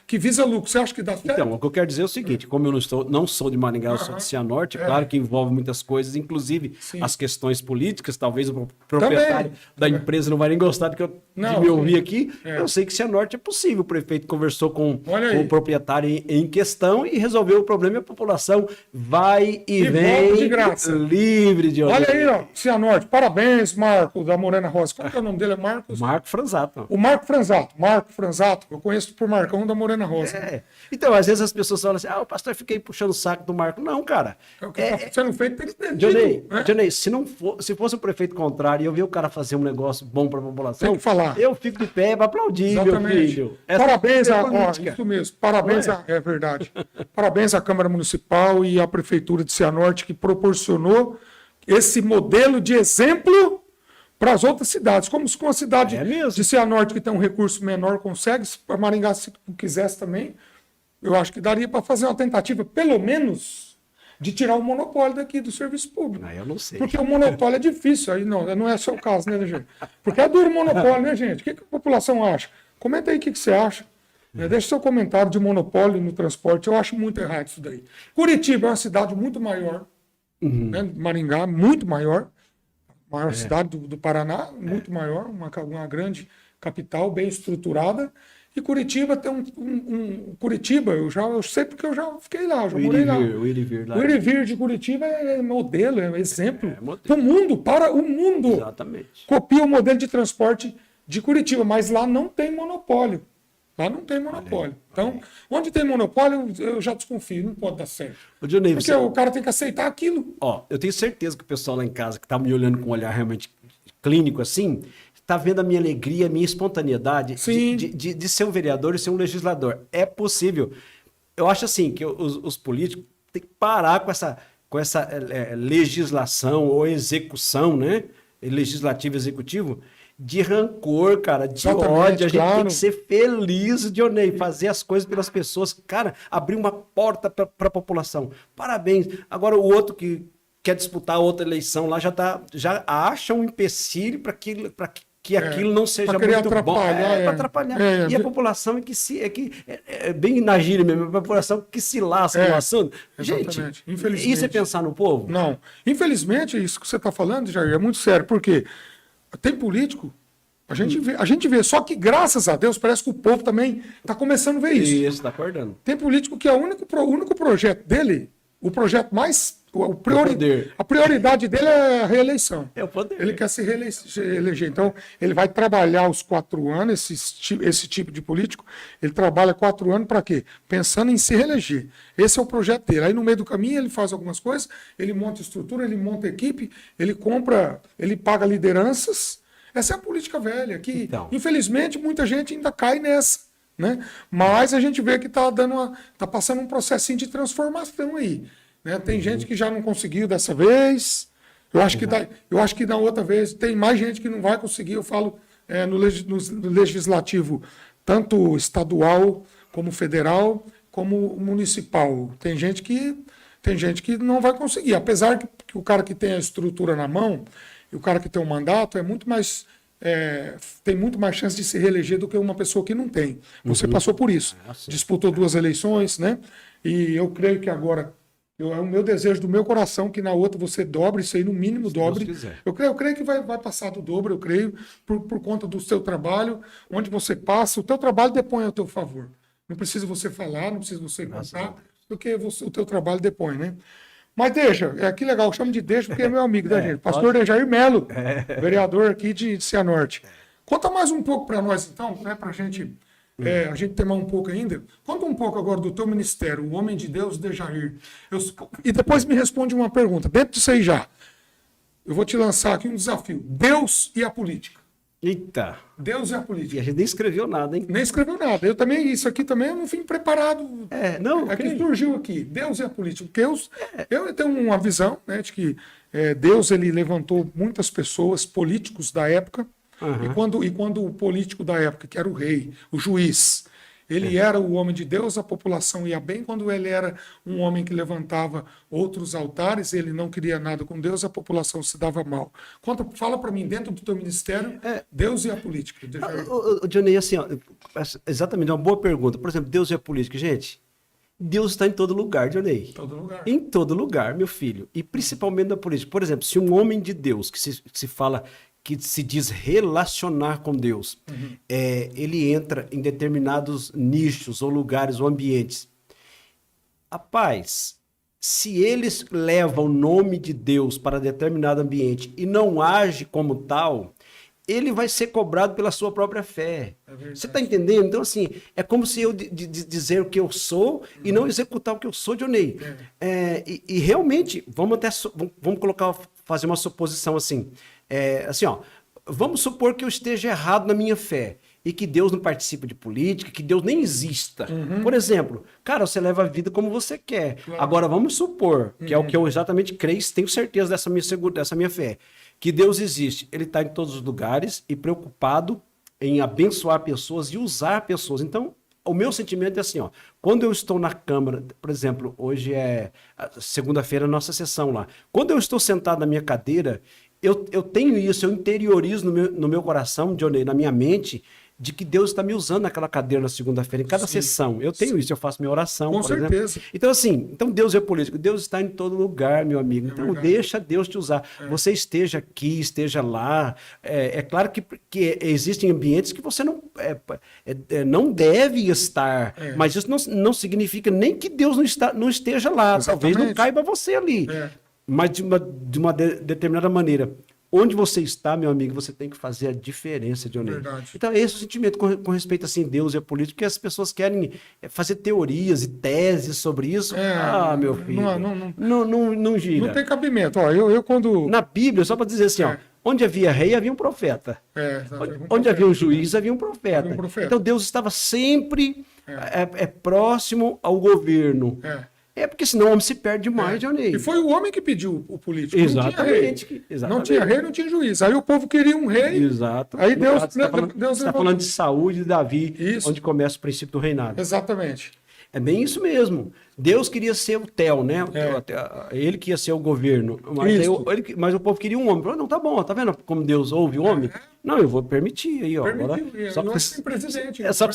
que visa lucro, você acha que dá certo? Então, o que eu quero dizer é o seguinte, como eu não sou de Maringá, eu sou de Cianorte, claro que envolve muitas coisas, inclusive as questões políticas, talvez o proprietário da empresa não vai nem gostar de me ouvir aqui, eu sei que Cianorte é possível, o prefeito conversou com o proprietário em questão e resolveu o problema e a população vai e vem de graça. Livre de olha aí, ó, Cianorte, parabéns, Marco, da Morena Rosa. Qual que é o nome dele? É Marcos? Marco Franzato. O Marco Franzato. Eu conheço por Marcão da Morena Rosa. Então, às vezes as pessoas falam assim, o pastor fiquei puxando o saco do Marco. Não, cara. É o que está sendo feito, tem que ter. Johnny, se fosse o prefeito contrário e eu ver o cara fazer um negócio bom para a população, tem que falar. Eu fico de pé para aplaudir, exatamente. Meu filho. Parabéns isso mesmo. Parabéns é verdade. Parabéns à Câmara Municipal e à Prefeitura de Cianorte que proporcionou esse modelo de exemplo para as outras cidades. Como se com a cidade de Cianorte, que tem um recurso menor, consegue, se a Maringá se quisesse também, eu acho que daria para fazer uma tentativa, pelo menos, de tirar o monopólio daqui do serviço público. Eu não sei. Porque o monopólio é difícil, aí não é só o caso, né, gente? Porque é duro o monopólio, né, gente? O que a população acha? Comenta aí o que você acha. Deixa seu comentário de monopólio no transporte. Eu acho muito errado isso daí. Curitiba é uma cidade muito maior, né? Maringá, muito maior. Maior cidade do Paraná, muito maior, uma grande capital, bem estruturada. E Curitiba tem Curitiba, eu sei porque eu já fiquei lá, já morei lá. O Ir e Vir de Curitiba é modelo, é exemplo. Para o mundo, para o mundo. Exatamente. Copia o modelo de transporte de Curitiba, mas lá não tem monopólio. Lá não tem monopólio. Então, onde tem monopólio, eu já desconfio, não pode dar certo. Porque o cara tem que aceitar aquilo. Eu tenho certeza que o pessoal lá em casa, que está me olhando com um olhar realmente clínico assim, está vendo a minha alegria, a minha espontaneidade de ser um vereador e ser um legislador. É possível. Eu acho assim, que os políticos têm que parar com essa legislação ou execução, né? Legislativo e executivo, de rancor, cara, de ódio. A gente tem que ser feliz, Dionei, fazer as coisas pelas pessoas, cara, abrir uma porta para a população. Parabéns. Agora o outro que quer disputar outra eleição lá já acha um empecilho para que aquilo não seja muito bom. Para atrapalhar. E a população é bem na gíria mesmo, a população que se lasca no assunto. Gente, isso é pensar no povo? Não. Infelizmente, isso que você está falando, Jair, é muito sério, porque tem político, a gente vê, só que graças a Deus parece que o povo também está começando a ver isso. Isso, está acordando. Tem político que o único projeto dele, o projeto mais... A prioridade dele é a reeleição. É o poder. Ele quer se reeleger. Então, ele vai trabalhar os 4 anos, esse tipo de político, ele trabalha 4 anos para quê? Pensando em se reeleger. Esse é o projeto dele. Aí, no meio do caminho, ele faz algumas coisas, ele monta estrutura, ele monta equipe, ele paga lideranças. Essa é a política velha, que, infelizmente, muita gente ainda cai nessa. Né? Mas a gente vê que está passando um processinho de transformação aí. Né? Tem gente que já não conseguiu dessa vez. Eu acho que na outra vez tem mais gente que não vai conseguir. Eu falo no legislativo, tanto estadual, como federal, como municipal. Tem gente que não vai conseguir. Apesar que o cara que tem a estrutura na mão e o cara que tem o mandato tem muito mais chance de se reeleger do que uma pessoa que não tem. Você passou por isso. Disputou 2 eleições, né? E eu creio que agora... É o meu desejo do meu coração que na outra você dobre, isso aí no mínimo dobre. Eu creio que vai passar do dobro, eu creio, por conta do seu trabalho, onde você passa, o teu trabalho depõe ao teu favor. Não precisa você falar, não precisa você contar, porque o teu trabalho depõe, né? Mas deixa, que legal, eu chamo de deixa porque é meu amigo da gente. Pastor Dejair Melo, vereador aqui de Cianorte. Conta mais um pouco para nós então, né, para a gente temar um pouco ainda. Conta um pouco agora do teu ministério, o Homem de Deus, Dejair. E depois me responde uma pergunta. Dentro disso aí já, eu vou te lançar aqui um desafio. Deus e a política. Eita. Deus e a política. E a gente nem escreveu nada, hein? Nem escreveu nada. Isso aqui também eu não vim preparado. Que surgiu aqui. Deus e a política. Eu tenho uma visão, né, de que Deus ele levantou muitas pessoas, políticos da época, E quando o político da época, que era o rei, o juiz, ele era o homem de Deus, a população ia bem. Quando ele era um homem que levantava outros altares, ele não queria nada com Deus, a população se dava mal. Fala para mim, dentro do teu ministério, Deus e a política. Johnny, assim, ó, exatamente, uma boa pergunta. Por exemplo, Deus e a política. Gente, Deus está em todo lugar, Johnny. Todo lugar. Em todo lugar, meu filho. E principalmente na política. Por exemplo, se um homem de Deus, que se fala, que se diz relacionar com Deus, ele entra em determinados nichos ou lugares ou ambientes. Rapaz, se eles levam o nome de Deus para determinado ambiente e não age como tal, ele vai ser cobrado pela sua própria fé. Você está entendendo? Então, assim, é como se eu dizer o que eu sou e não executar o que eu sou, Johnny. E realmente, vamos fazer uma suposição assim. Assim, ó, vamos supor que eu esteja errado na minha fé e que Deus não participe de política, que Deus nem exista. Por exemplo, cara, você leva a vida como você quer. Claro. Agora, vamos supor, que é o que eu exatamente creio, tenho certeza dessa minha fé, que Deus existe. Ele está em todos os lugares e preocupado em abençoar pessoas e usar pessoas. Então, o meu sentimento é assim, ó, quando eu estou na Câmara, por exemplo, hoje é segunda-feira a nossa sessão lá. Quando eu estou sentado na minha cadeira, eu tenho isso, eu interiorizo no meu coração, Johnny, na minha mente, de que Deus está me usando naquela cadeira na segunda-feira, em cada sessão. Eu tenho isso, eu faço minha oração, com por certeza. exemplo. Então, assim, Deus é político, Deus está em todo lugar, meu amigo. Então, deixa Deus te usar. Você esteja aqui, esteja lá. É claro que existem ambientes que você não deve estar, mas isso não significa nem que Deus não esteja lá. Exatamente. Talvez não caiba você ali. Mas de uma determinada maneira. Onde você está, meu amigo, você tem que fazer a diferença, Johnny. Verdade. Então, esse é o sentimento com respeito assim, Deus e a política, porque as pessoas querem fazer teorias e teses sobre isso. Meu filho, não gira. Não tem cabimento. Ó, eu quando... Na Bíblia, só para dizer assim, ó, onde havia rei, havia um profeta. Onde havia um juiz, havia um profeta. Então, Deus estava sempre próximo ao governo. Porque senão o homem se perde demais, Johnny. E foi o homem que pediu o político. Exatamente. Não tinha rei, não tinha juiz. Aí o povo queria um rei. Exato. Aí Deus está falando de Saúl e de Davi, onde começa o princípio do reinado. Exatamente. É bem isso mesmo. Deus queria ser o Tel, né? Ele que ia ser o governo. Mas o povo queria um homem. Falou, não, tá bom, tá vendo como Deus ouve o homem? Não, eu vou permitir aí, ó. Só que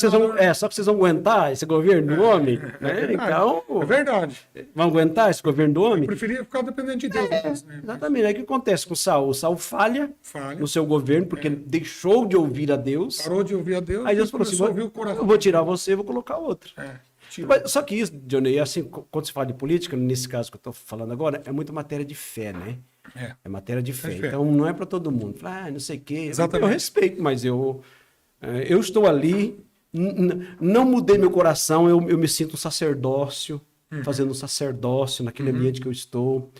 vocês vão aguentar esse governo do homem? Né? Então, é verdade. Vão aguentar esse governo do homem? Eu preferia ficar dependente de Deus. Exatamente. Aí o que acontece com Saul? Saul falha no seu governo, porque deixou de ouvir a Deus. Parou de ouvir a Deus. Aí Deus falou assim, eu vou tirar você e vou colocar outro. Só que isso, Johnny, assim, quando se fala de política, nesse caso que eu estou falando agora, é muito matéria de fé, né? É matéria de fé. Então, não é para todo mundo. Não sei o quê. Exatamente. Eu respeito, mas eu estou ali, não mudei meu coração, eu me sinto um sacerdócio, fazendo um sacerdócio naquele ambiente que eu estou.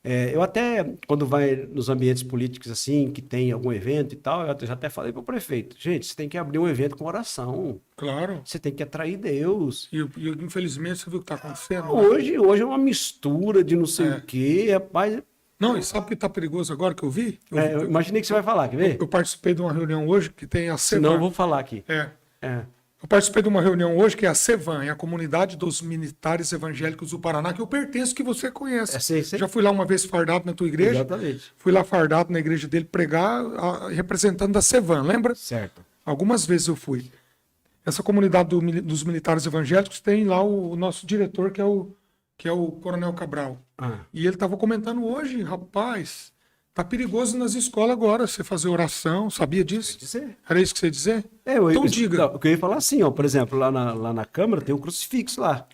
Eu até, quando vai nos ambientes políticos assim, que tem algum evento e tal, eu já até falei para o prefeito, gente, você tem que abrir um evento com oração. Claro. Você tem que atrair Deus. E infelizmente, você viu o que está acontecendo? Hoje é uma mistura de não sei o quê, rapaz. Não, e sabe o que está perigoso agora que eu vi? Eu imaginei que você vai falar, quer ver? Eu participei de uma reunião hoje que tem a CEVAN. Senão eu vou falar aqui. Eu participei de uma reunião hoje que é a CEVAN, é a Comunidade dos Militares Evangélicos do Paraná, que eu pertenço, que você conhece. Sei. Já fui lá uma vez fardado na tua igreja. Exatamente. Fui lá fardado na igreja dele pregar, representando a CEVAN, lembra? Certo. Algumas vezes eu fui. Essa comunidade dos militares evangélicos tem lá o nosso diretor, que é o Coronel Cabral. E ele estava comentando hoje, rapaz, tá perigoso nas escolas agora você fazer oração, sabia disso? Era isso que você ia dizer? Então diga. Eu queria falar assim, ó, por exemplo, lá na Câmara tem um crucifixo lá.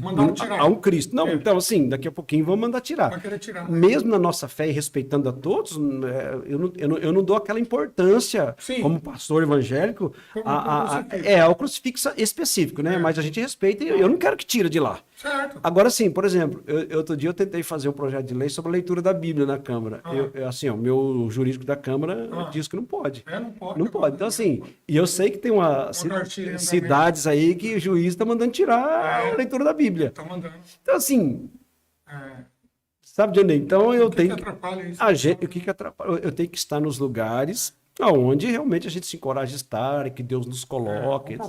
Mandaram tirar. Há um Cristo. Não, então assim, daqui a pouquinho vão mandar tirar. Vai querer tirar. Mesmo na nossa fé e respeitando a todos, eu não dou aquela importância como pastor evangélico ao crucifixo específico, né? Mas a gente respeita e eu não quero que tire de lá. Certo. Agora sim, por exemplo, outro dia eu tentei fazer um projeto de lei sobre a leitura da Bíblia na Câmara. Assim, o meu jurídico da Câmara diz que não pode. Não pode. Então, assim, e eu sei que tem cidades aí que o juiz está mandando tirar a leitura da Bíblia. Tá mandando. Então, assim, sabe, Johnny? Então eu tenho que atrapalha isso? O que atrapalha? Eu tenho que estar nos lugares Onde realmente a gente se encoraja a estar, que Deus nos coloca, etc.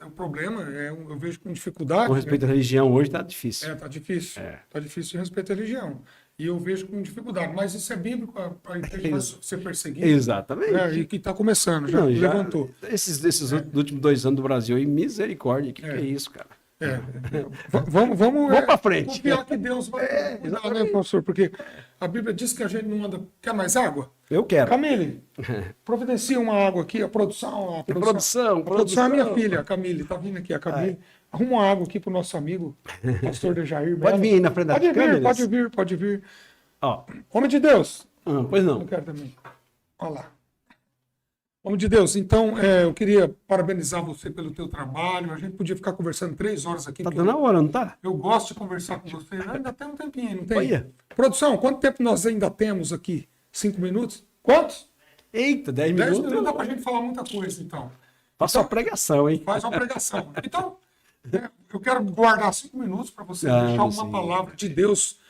O problema eu vejo com dificuldade. Com respeito à religião, hoje está difícil. Está difícil. Está difícil com respeito à religião. E eu vejo com dificuldade. Mas isso é bíblico, a igreja vai ser perseguida. Exatamente. E que está começando, já levantou. Esses últimos 2 anos do Brasil aí, misericórdia, que é isso, cara? Vamos para frente. Confiar que Deus vai cuidar, né, professor? Porque a Bíblia diz que a gente não anda... Quer mais água? Eu quero. Camille, providencia uma água aqui, a produção é minha filha, a Camille, tá vindo aqui, a Camille. Arruma uma água aqui pro nosso amigo, pastor Dejair. Pode vir na frente das câmeras. Pode vir. Ó. Homem de Deus. Pois não. Eu quero também. Olha lá. Homem de Deus, então eu queria parabenizar você pelo teu trabalho. A gente podia ficar conversando 3 horas aqui. Tá dando a hora, não tá? Eu gosto de conversar com você. Ainda tem um tempinho, não tem? Olha. Produção, quanto tempo nós ainda temos aqui? 5 minutos? Quantos? Eita, 10 minutos. 10 minutos dá pra gente falar muita coisa, então. Faça uma pregação, hein? Faz uma pregação. Então, eu quero guardar 5 minutos para você deixar uma palavra de Deus.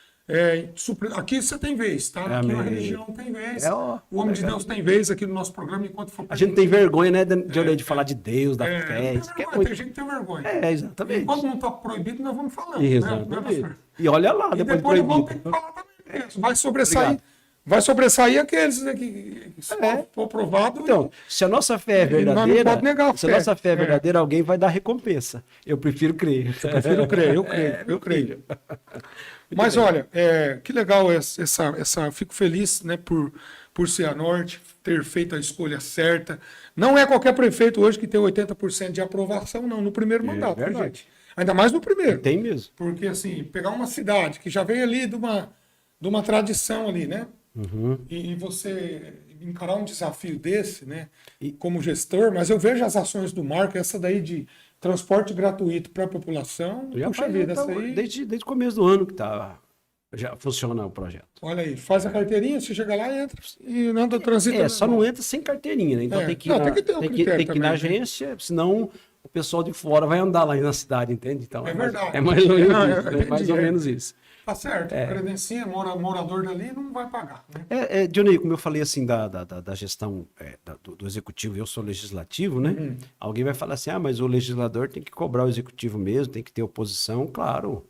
Aqui você tem vez, tá? Aqui a religião tem vez. O homem de Deus tem vez aqui no nosso programa enquanto for. A gente tem vergonha, né, de falar de Deus, da fé. Tem gente que tem vergonha. Exatamente. Enquanto não está proibido, nós vamos falando. Exatamente. Né, e olha lá, depois vamos ter que falar também. Vai sobressair. Obrigado. Vai sobressair aqueles, né, que for provado. Então, se a nossa fé é verdadeira, não pode negar a fé. Se a nossa fé é verdadeira, alguém vai dar recompensa. Eu prefiro crer. Eu creio. Mas olha, que legal fico feliz, né, por Cianorte ter feito a escolha certa. Não é qualquer prefeito hoje que tem 80% de aprovação, não, no primeiro mandato, gente. Ainda mais no primeiro. Tem mesmo. Porque, assim, pegar uma cidade que já veio ali de uma tradição ali, né? E você encarar um desafio desse, né? Como gestor, mas eu vejo as ações do Marco, essa daí de transporte gratuito para a população. Puxa vida, essa aí... Desde o começo do ano que já funciona o projeto. Olha aí, faz a carteirinha, você chega lá e entra e anda transitando. Só não entra sem carteirinha, né? Então tem que ir na agência, senão o pessoal de fora vai andar lá na cidade, entende? Então, verdade. É mais ou menos isso. É mais ou menos isso. Tá certo, credencia, morador dali não vai pagar. Né? Johnny, como eu falei assim da gestão do executivo, eu sou legislativo, né? Alguém vai falar assim, mas o legislador tem que cobrar o executivo mesmo, tem que ter oposição, claro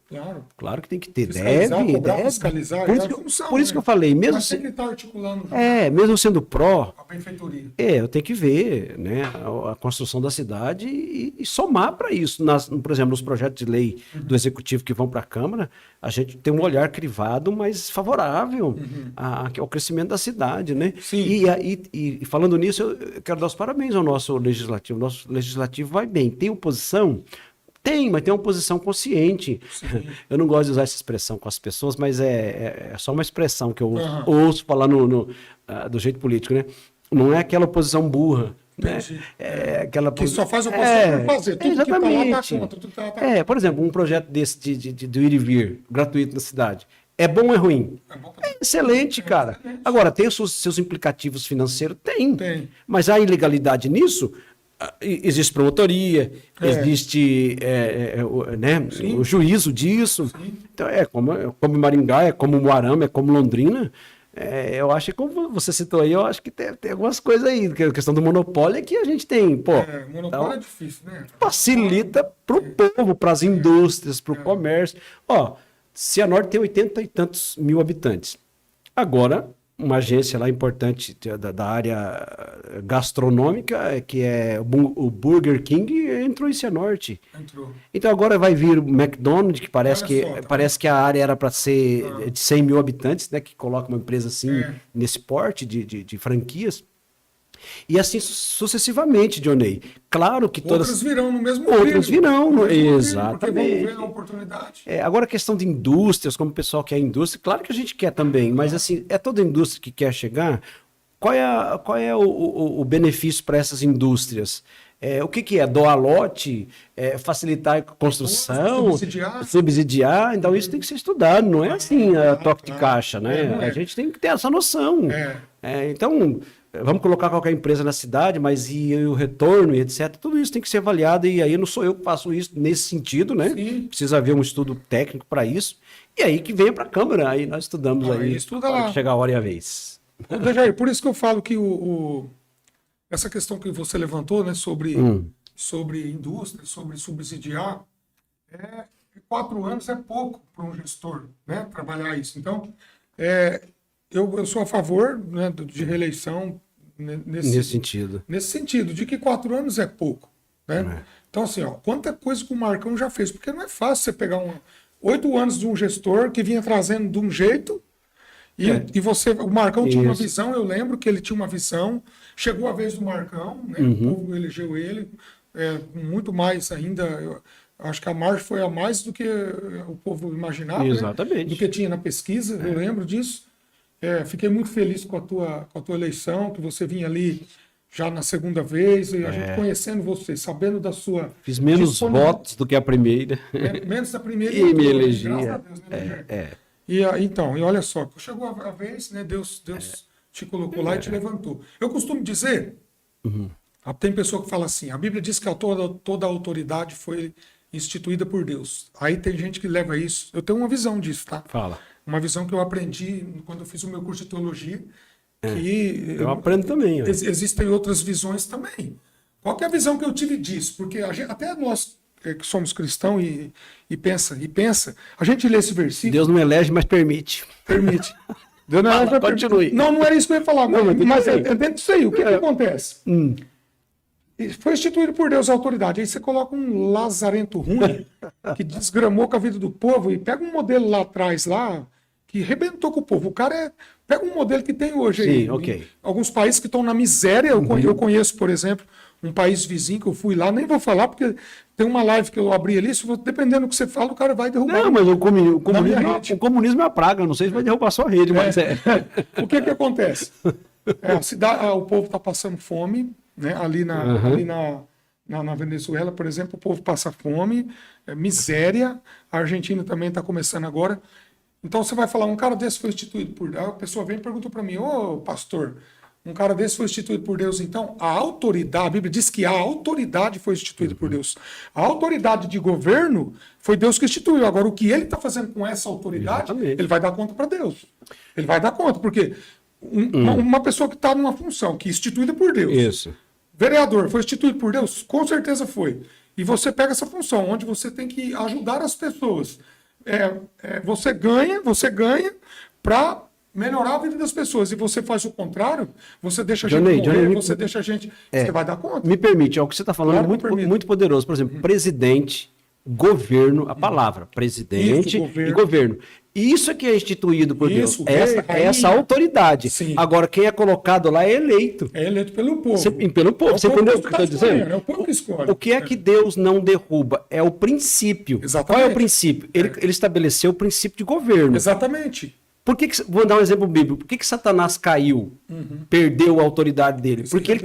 que tem que ter, deve. Fiscalizar, por isso que eu falei, mesmo mas tem que estar articulando mesmo sendo pró, a benfeitoria. Eu tenho que ver, né, a construção da cidade e somar para isso. Por exemplo, nos projetos de lei do executivo que vão para a Câmara, a gente tem um olhar crivado, mas favorável ao crescimento da cidade, né? Sim. E falando nisso, eu quero dar os parabéns ao nosso legislativo. Nosso legislativo vai bem. Tem oposição? Tem, mas tem uma oposição consciente. Sim. Eu não gosto de usar essa expressão com as pessoas, mas é só uma expressão que eu ouço falar do jeito político, né? Não é aquela oposição burra. Né? Que só faz oposição por fazer. Tudo exatamente. Que tá lá tá contra, tudo tá... Por exemplo, um projeto desse do ir e vir, gratuito na cidade. É bom ou é ruim? É excelente, cara. Excelente. Agora, tem os seus implicativos financeiros? Tem. Mas há ilegalidade nisso? Existe promotoria, existe o juízo disso. Sim. Então, como Maringá, é como Moarama, é como Londrina. Eu acho que, como você citou aí, eu acho que tem algumas coisas aí. A questão do monopólio é que a gente tem. Monopólio então, é difícil, né? Facilita para o povo, para as indústrias, para o comércio. Cianorte tem 80 e tantos mil habitantes. Agora, uma agência lá importante da área gastronômica, que é o Burger King, entrou em Cianorte. Então agora vai vir o McDonald's, que parece que a área era para ser de 100 mil habitantes, né, que coloca uma empresa assim nesse porte de franquias. E assim sucessivamente, Johnny. Claro que todas... Outras virão no mesmo Outras virão, exatamente. Porque vão ver a oportunidade. Agora a questão de indústrias, como o pessoal quer indústria, claro que a gente quer também, mas assim, toda indústria que quer chegar, qual é o benefício para essas indústrias? O que é? Doar lote? Facilitar a construção? Subsidiar? Então isso tem que ser estudado, não é assim a toque de caixa, né? A gente tem que ter essa noção. Então... Vamos colocar qualquer empresa na cidade, mas e o retorno e etc. Tudo isso tem que ser avaliado e aí não sou eu que faço isso nesse sentido, né? Sim. Precisa haver um estudo técnico para isso. E aí que venha para a Câmara, aí nós estudamos aí. Estuda lá. Chegar a hora e a vez. Dejair, por isso que eu falo que o essa questão que você levantou, né, sobre indústria, sobre subsidiar, 4 anos é pouco para um gestor, né, trabalhar isso. Então, eu sou a favor, né, de reeleição Nesse sentido. Nesse sentido, de que 4 anos é pouco. Né? Então, assim, quanta coisa que o Marcão já fez, porque não é fácil você pegar 8 anos de um gestor que vinha trazendo de um jeito e o Marcão tinha uma visão, eu lembro que ele tinha uma visão, chegou a vez do Marcão, né? O povo elegeu ele, muito mais ainda, eu acho que a margem foi a mais do que o povo imaginava, exatamente, né? Do que tinha na pesquisa, eu lembro disso. Fiquei muito feliz com a tua eleição, que você vinha ali já na segunda vez, e a gente conhecendo você, sabendo da sua... Fiz menos votos do que a primeira. Menos da primeira. E me elegi. Graças a Deus, né, E olha só, chegou a vez, né, Deus te colocou lá e te levantou. Eu costumo dizer, tem pessoa que fala assim, a Bíblia diz que toda a autoridade foi instituída por Deus. Aí tem gente que leva isso, eu tenho uma visão disso, tá? Fala. Uma visão que eu aprendi quando eu fiz o meu curso de teologia, que eu aprendo também. Existem outras visões também. Qual que é a visão que eu tive disso? Porque até nós que somos cristãos e pensa, a gente lê esse versículo... Deus não elege, mas permite. Permite. Deus não elege, mas continue. Não era isso que eu ia falar, mas dentro disso aí, o que acontece? Foi instituído por Deus a autoridade. Aí você coloca um lazarento ruim que desgramou com a vida do povo e pega um modelo lá atrás, que arrebentou com o povo. O cara pega um modelo que tem hoje aí. Alguns países que estão na miséria. Eu conheço, por exemplo, um país vizinho que eu fui lá, nem vou falar, porque tem uma live que eu abri ali, dependendo do que você fala, o cara vai derrubar. Não, mas o comunismo é uma praga, não sei se vai derrubar só a rede, mas O que acontece? O povo está passando fome, né? Ali na Venezuela, por exemplo, o povo passa fome, miséria. A Argentina também está começando agora. Então você vai falar, um cara desse foi instituído por Deus. A pessoa vem e pergunta para mim, pastor, um cara desse foi instituído por Deus. Então, a Bíblia diz que a autoridade foi instituída por Deus. A autoridade de governo foi Deus que instituiu. Agora, o que ele está fazendo com essa autoridade, ele vai dar conta para Deus. Ele vai dar conta, porque uma pessoa que está numa função que é instituída por Deus. Isso. Vereador, foi instituído por Deus? Com certeza foi. E você pega essa função, onde você tem que ajudar as pessoas. Você ganha para melhorar a vida das pessoas. E você faz o contrário, você deixa a gente morrer, você deixa a gente... Você vai dar conta. Me permite, o que você está falando é muito poderoso. Por exemplo, presidente, governo, a palavra presidente e governo. Isso é que é instituído por Deus. Essa autoridade. Sim. Agora, quem é colocado lá é eleito. É eleito pelo povo. Pelo povo. Você entendeu o que eu estou dizendo? É o povo que escolhe. O que é que Deus não derruba? É o princípio. Exatamente. Qual é o princípio? Ele estabeleceu o princípio de governo. Exatamente. Vou dar um exemplo bíblico. Por que Satanás caiu? Perdeu a autoridade dele? Porque ele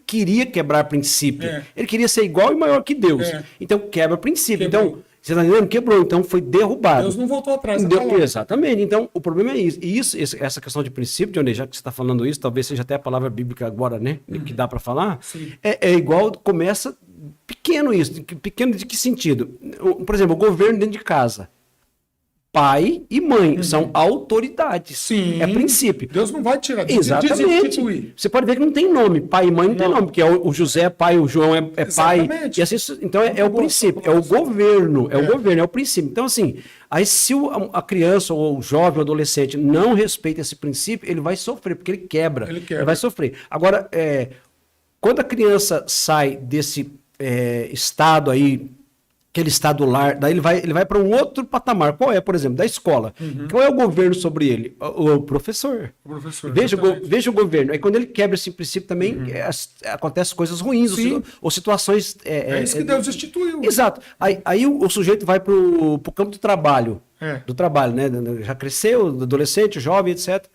queria quebrar princípio. Ele queria ser igual e maior que Deus. Então quebra princípio. Então, você está entendendo? Quebrou. Então foi derrubado. Deus não voltou atrás. Exatamente. Então o problema é isso. Essa questão de princípio, Dionísio, já que você está falando isso, talvez seja até a palavra bíblica agora, né? Que dá para falar. É igual, começa pequeno isso. Pequeno de que sentido? Por exemplo, o governo dentro de casa. Pai e mãe são autoridades. Sim. É princípio. Deus não vai tirar. Exatamente. Você pode ver que não tem nome. Pai e mãe não tem nome, porque o José é pai, o João é pai. E assim, então é o princípio, é o governo, é o princípio. Então, assim, aí se a criança ou o jovem ou adolescente não respeita esse princípio, ele vai sofrer, porque ele quebra. Ele vai sofrer. Agora, quando a criança sai desse estado aí, aquele estado lar, daí ele vai para um outro patamar. Qual é, por exemplo, da escola? Qual é o governo sobre ele? O professor. Veja o governo. Aí quando ele quebra esse princípio também, acontecem coisas ruins, ou situações... isso que Deus instituiu. Exato. Aí o sujeito vai para o campo do trabalho, né? Já cresceu, adolescente, jovem, etc.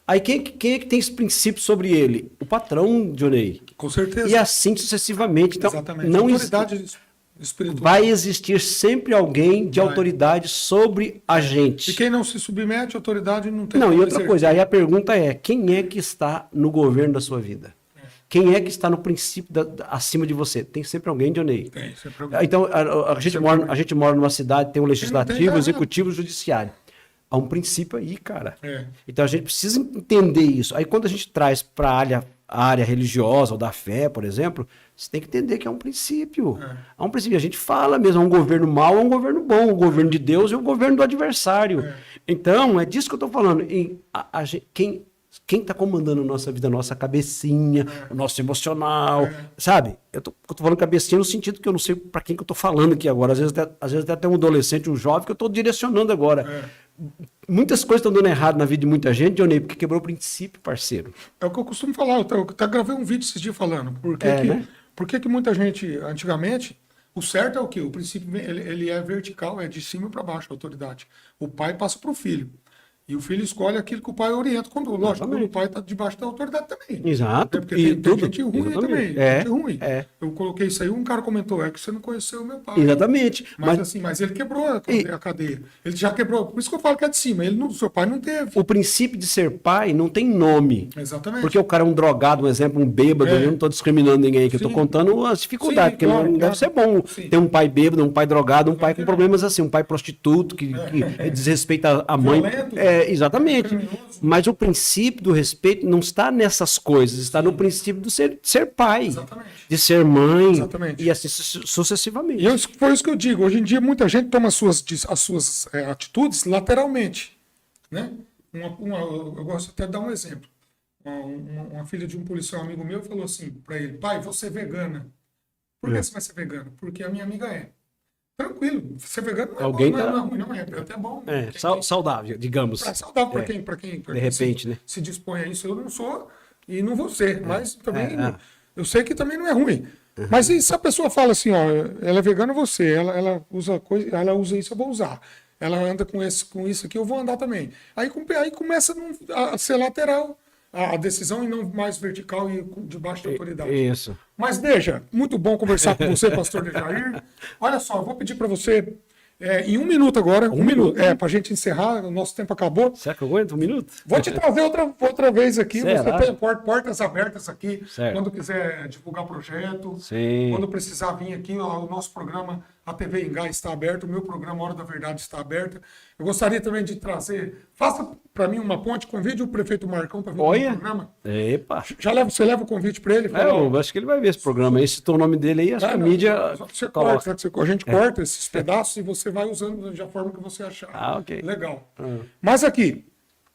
Aí quem é que tem esse princípio sobre ele? O patrão, Dionei. Com certeza. E assim sucessivamente. Então, exatamente. Autoridade espiritual. Vai existir sempre alguém de autoridade sobre a gente. E quem não se submete à autoridade não tem... Não, e outra coisa, aí a pergunta é, quem é que está no governo da sua vida? Quem é que está no princípio acima de você? Tem sempre alguém, Dionei. Tem sempre alguém. Então, a gente mora numa cidade, tem um legislativo, executivo e judiciário. Há um princípio aí, cara. Então a gente precisa entender isso. Aí quando a gente traz para a área área religiosa ou da fé, por exemplo, você tem que entender que é um princípio. É um princípio. A gente fala mesmo, é um governo mau ou um governo bom, o governo de Deus e o governo do adversário. Então, é disso que eu estou falando. Quem está comandando a nossa vida, a nossa cabecinha, o nosso emocional, sabe? Eu tô falando cabecinha no sentido que eu não sei para quem que eu tô falando aqui agora. Às vezes até um adolescente, um jovem, que eu estou direcionando agora. Muitas coisas estão dando errado na vida de muita gente, Dionei, porque quebrou o princípio, parceiro. É o que eu costumo falar. Eu até gravei um vídeo esses dias falando. Por que muita gente, antigamente, o certo é o quê? O princípio ele é vertical, é de cima para baixo a autoridade. O pai passa para o filho. E o filho escolhe aquilo que o pai orienta. Lógico, quando o pai está debaixo da autoridade também. Exato. Porque tem gente ruim também. Gente ruim. Eu coloquei isso aí, um cara comentou, é que você não conheceu o meu pai. Exatamente. Mas ele quebrou a cadeia. Ele já quebrou. Por isso que eu falo que é de cima. Seu pai não teve. O princípio de ser pai não tem nome. Exatamente. Porque o cara é um drogado, um exemplo, um bêbado. Eu não estou discriminando ninguém aqui. Eu estou contando as dificuldades. Porque não deve ser bom ter um pai bêbado, um pai drogado, um pai com problemas assim. Um pai prostituto que desrespeita a mãe. Violento. Exatamente. Mas o princípio do respeito não está nessas coisas, está no princípio de ser pai, de ser mãe, e assim sucessivamente. E foi isso que eu digo. Hoje em dia, muita gente toma as suas atitudes lateralmente. Né? Eu gosto até de dar um exemplo. Uma filha de um policial amigo meu falou assim para ele: pai, você é vegana. Por que você vai ser vegano? Porque a minha amiga é. Tranquilo, ser vegano não é Alguém bom, tá... não é ruim, não é até bom. Saudável, digamos. É saudável para quem de repente, né? se dispõe a isso. Eu não sou e não vou ser, mas também eu sei que também não é ruim. Mas e se a pessoa fala assim, ó, ela é vegana, você, ela ela usa isso, eu vou usar. Ela anda com isso aqui, eu vou andar também. Aí começa a ser lateral a decisão e não mais vertical e debaixo da autoridade. Isso. Mas Deja, muito bom conversar com você, pastor Dejair. Olha só, eu vou pedir para você, em 1 minuto agora, um minuto, para a gente encerrar, o nosso tempo acabou. Será que eu aguento 1 minuto? Vou te trazer outra vez aqui, Será? você tem portas abertas aqui, certo. Quando quiser divulgar projeto, Sim. Quando precisar vir aqui, o nosso programa, a TV Engá está aberto, o meu programa Hora da Verdade está aberto. Eu gostaria também de trazer, faça para mim uma ponte, convide o prefeito Marcão para vir no programa. Epa! Você leva o convite para ele? Eu acho que ele vai ver esse programa aí, citou o nome dele aí, acho que a mídia... A gente corta esses pedaços e você vai usando da forma que você achar. Ok. Legal. Mas aqui,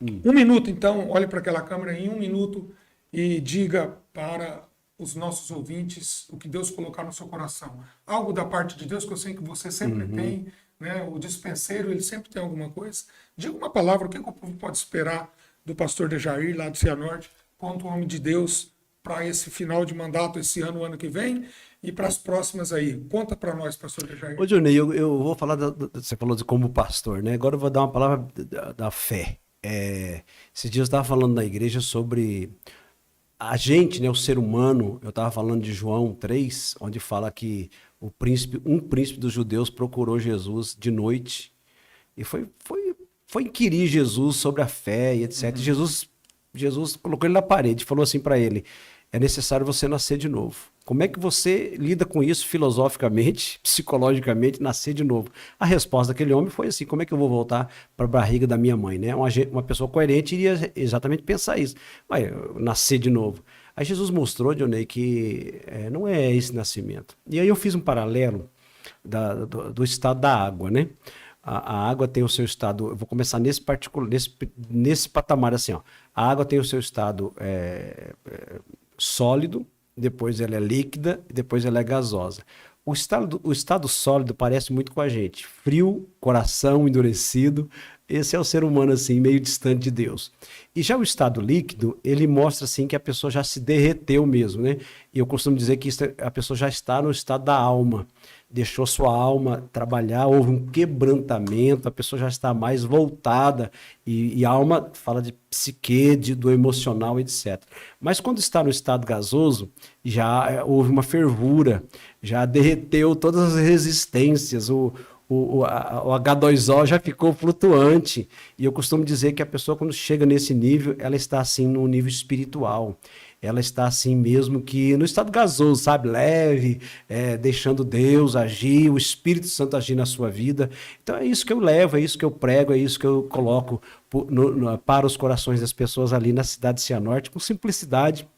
1 minuto então, olhe para aquela câmera em 1 minuto e diga para os nossos ouvintes o que Deus colocar no seu coração. Algo da parte de Deus que eu sei que você sempre tem, né? O dispenseiro, ele sempre tem alguma coisa. Diga uma palavra, o que o povo pode esperar do pastor Dejair, lá do Cianorte, quanto homem de Deus, para esse final de mandato, esse ano, o ano que vem, e para as próximas aí. Conta para nós, pastor Dejair. Ô, Dionei, eu vou falar, você falou de como pastor, né? Agora eu vou dar uma palavra da fé. Esses dias eu estava falando na igreja sobre a gente, né, o ser humano. Eu estava falando de João 3, onde fala que um príncipe dos judeus procurou Jesus de noite e foi inquirir Jesus sobre a fé e etc. Jesus colocou ele na parede e falou assim para ele: é necessário você nascer de novo. Como é que você lida com isso filosoficamente, psicologicamente, nascer de novo? A resposta daquele homem foi assim: como é que eu vou voltar para a barriga da minha mãe? Né? Uma pessoa coerente iria exatamente pensar isso. Mas nascer de novo. Aí Jesus mostrou, Dionei, que não é esse nascimento. E aí eu fiz um paralelo do estado da água, né? A água tem o seu estado, eu vou começar nesse patamar assim, ó. A água tem o seu estado sólido, depois ela é líquida, depois ela é gasosa. O estado sólido parece muito com a gente, frio, coração endurecido. Esse é o ser humano assim, meio distante de Deus. E já o estado líquido, ele mostra assim que a pessoa já se derreteu mesmo, né? E eu costumo dizer que a pessoa já está no estado da alma, deixou sua alma trabalhar, houve um quebrantamento, a pessoa já está mais voltada, e a alma fala de psique, do emocional, etc. Mas quando está no estado gasoso, já houve uma fervura, já derreteu todas as resistências, o H2O já ficou flutuante. E eu costumo dizer que a pessoa, quando chega nesse nível, ela está assim no nível espiritual. Ela está assim mesmo que no estado gasoso, sabe? Leve, deixando Deus agir, o Espírito Santo agir na sua vida. Então é isso que eu levo, é isso que eu prego, é isso que eu coloco para os corações das pessoas ali na cidade de Cianorte, com simplicidade,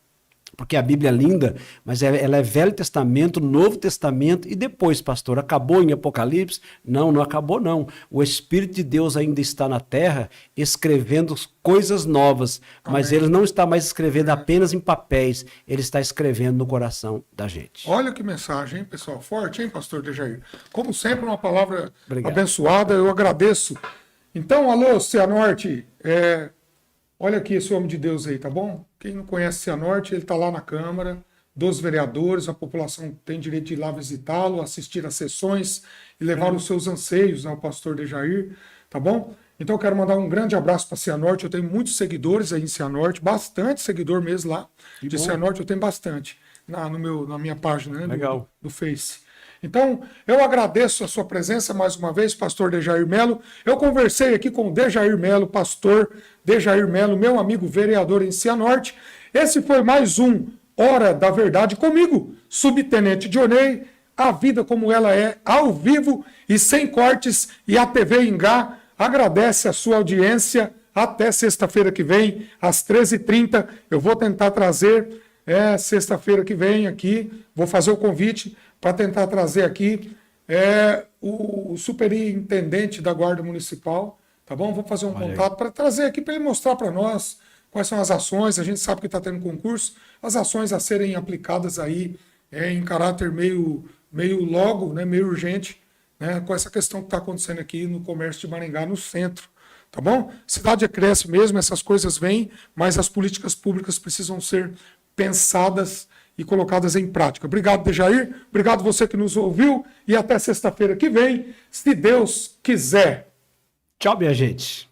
Porque a Bíblia é linda, mas ela é Velho Testamento, Novo Testamento, e depois, pastor, acabou em Apocalipse? Não, não acabou não. O Espírito de Deus ainda está na terra escrevendo coisas novas, mas ele não está mais escrevendo apenas em papéis, ele está escrevendo no coração da gente. Olha que mensagem, hein, pessoal? Forte, hein, pastor Dejair? Como sempre, uma palavra abençoada, eu agradeço. Então, alô, Cianorte, olha aqui esse homem de Deus aí, tá bom? Quem não conhece Cianorte, ele está lá na Câmara dos Vereadores, a população tem direito de ir lá visitá-lo, assistir às sessões e levar os seus anseios ao pastor Dejair, tá bom? Então eu quero mandar um grande abraço para Cianorte, eu tenho muitos seguidores aí em Cianorte, bastante seguidor mesmo lá, de Cianorte eu tenho bastante, na minha página, né, Legal. do Face. Então, eu agradeço a sua presença mais uma vez, pastor Dejair Melo. Eu conversei aqui com o Dejair Melo, pastor Dejair Melo, meu amigo vereador em Cianorte. Esse foi mais um Hora da Verdade comigo, subtenente Dionei, a vida como ela é, ao vivo e sem cortes, e a TV Ingá agradece a sua audiência. Até sexta-feira que vem, às 13h30, eu vou tentar trazer, sexta-feira que vem aqui, vou fazer o convite para tentar trazer aqui o superintendente da Guarda Municipal, tá bom? Vou fazer um contato para trazer aqui para ele mostrar para nós quais são as ações. A gente sabe que está tendo concurso, as ações a serem aplicadas aí em caráter meio logo, né, meio urgente, né, com essa questão que está acontecendo aqui no comércio de Maringá, no centro, tá bom? Cidade cresce mesmo, essas coisas vêm, mas as políticas públicas precisam ser pensadas e colocadas em prática. Obrigado, Dejair. Obrigado você que nos ouviu. E até sexta-feira que vem, se Deus quiser. Tchau, minha gente.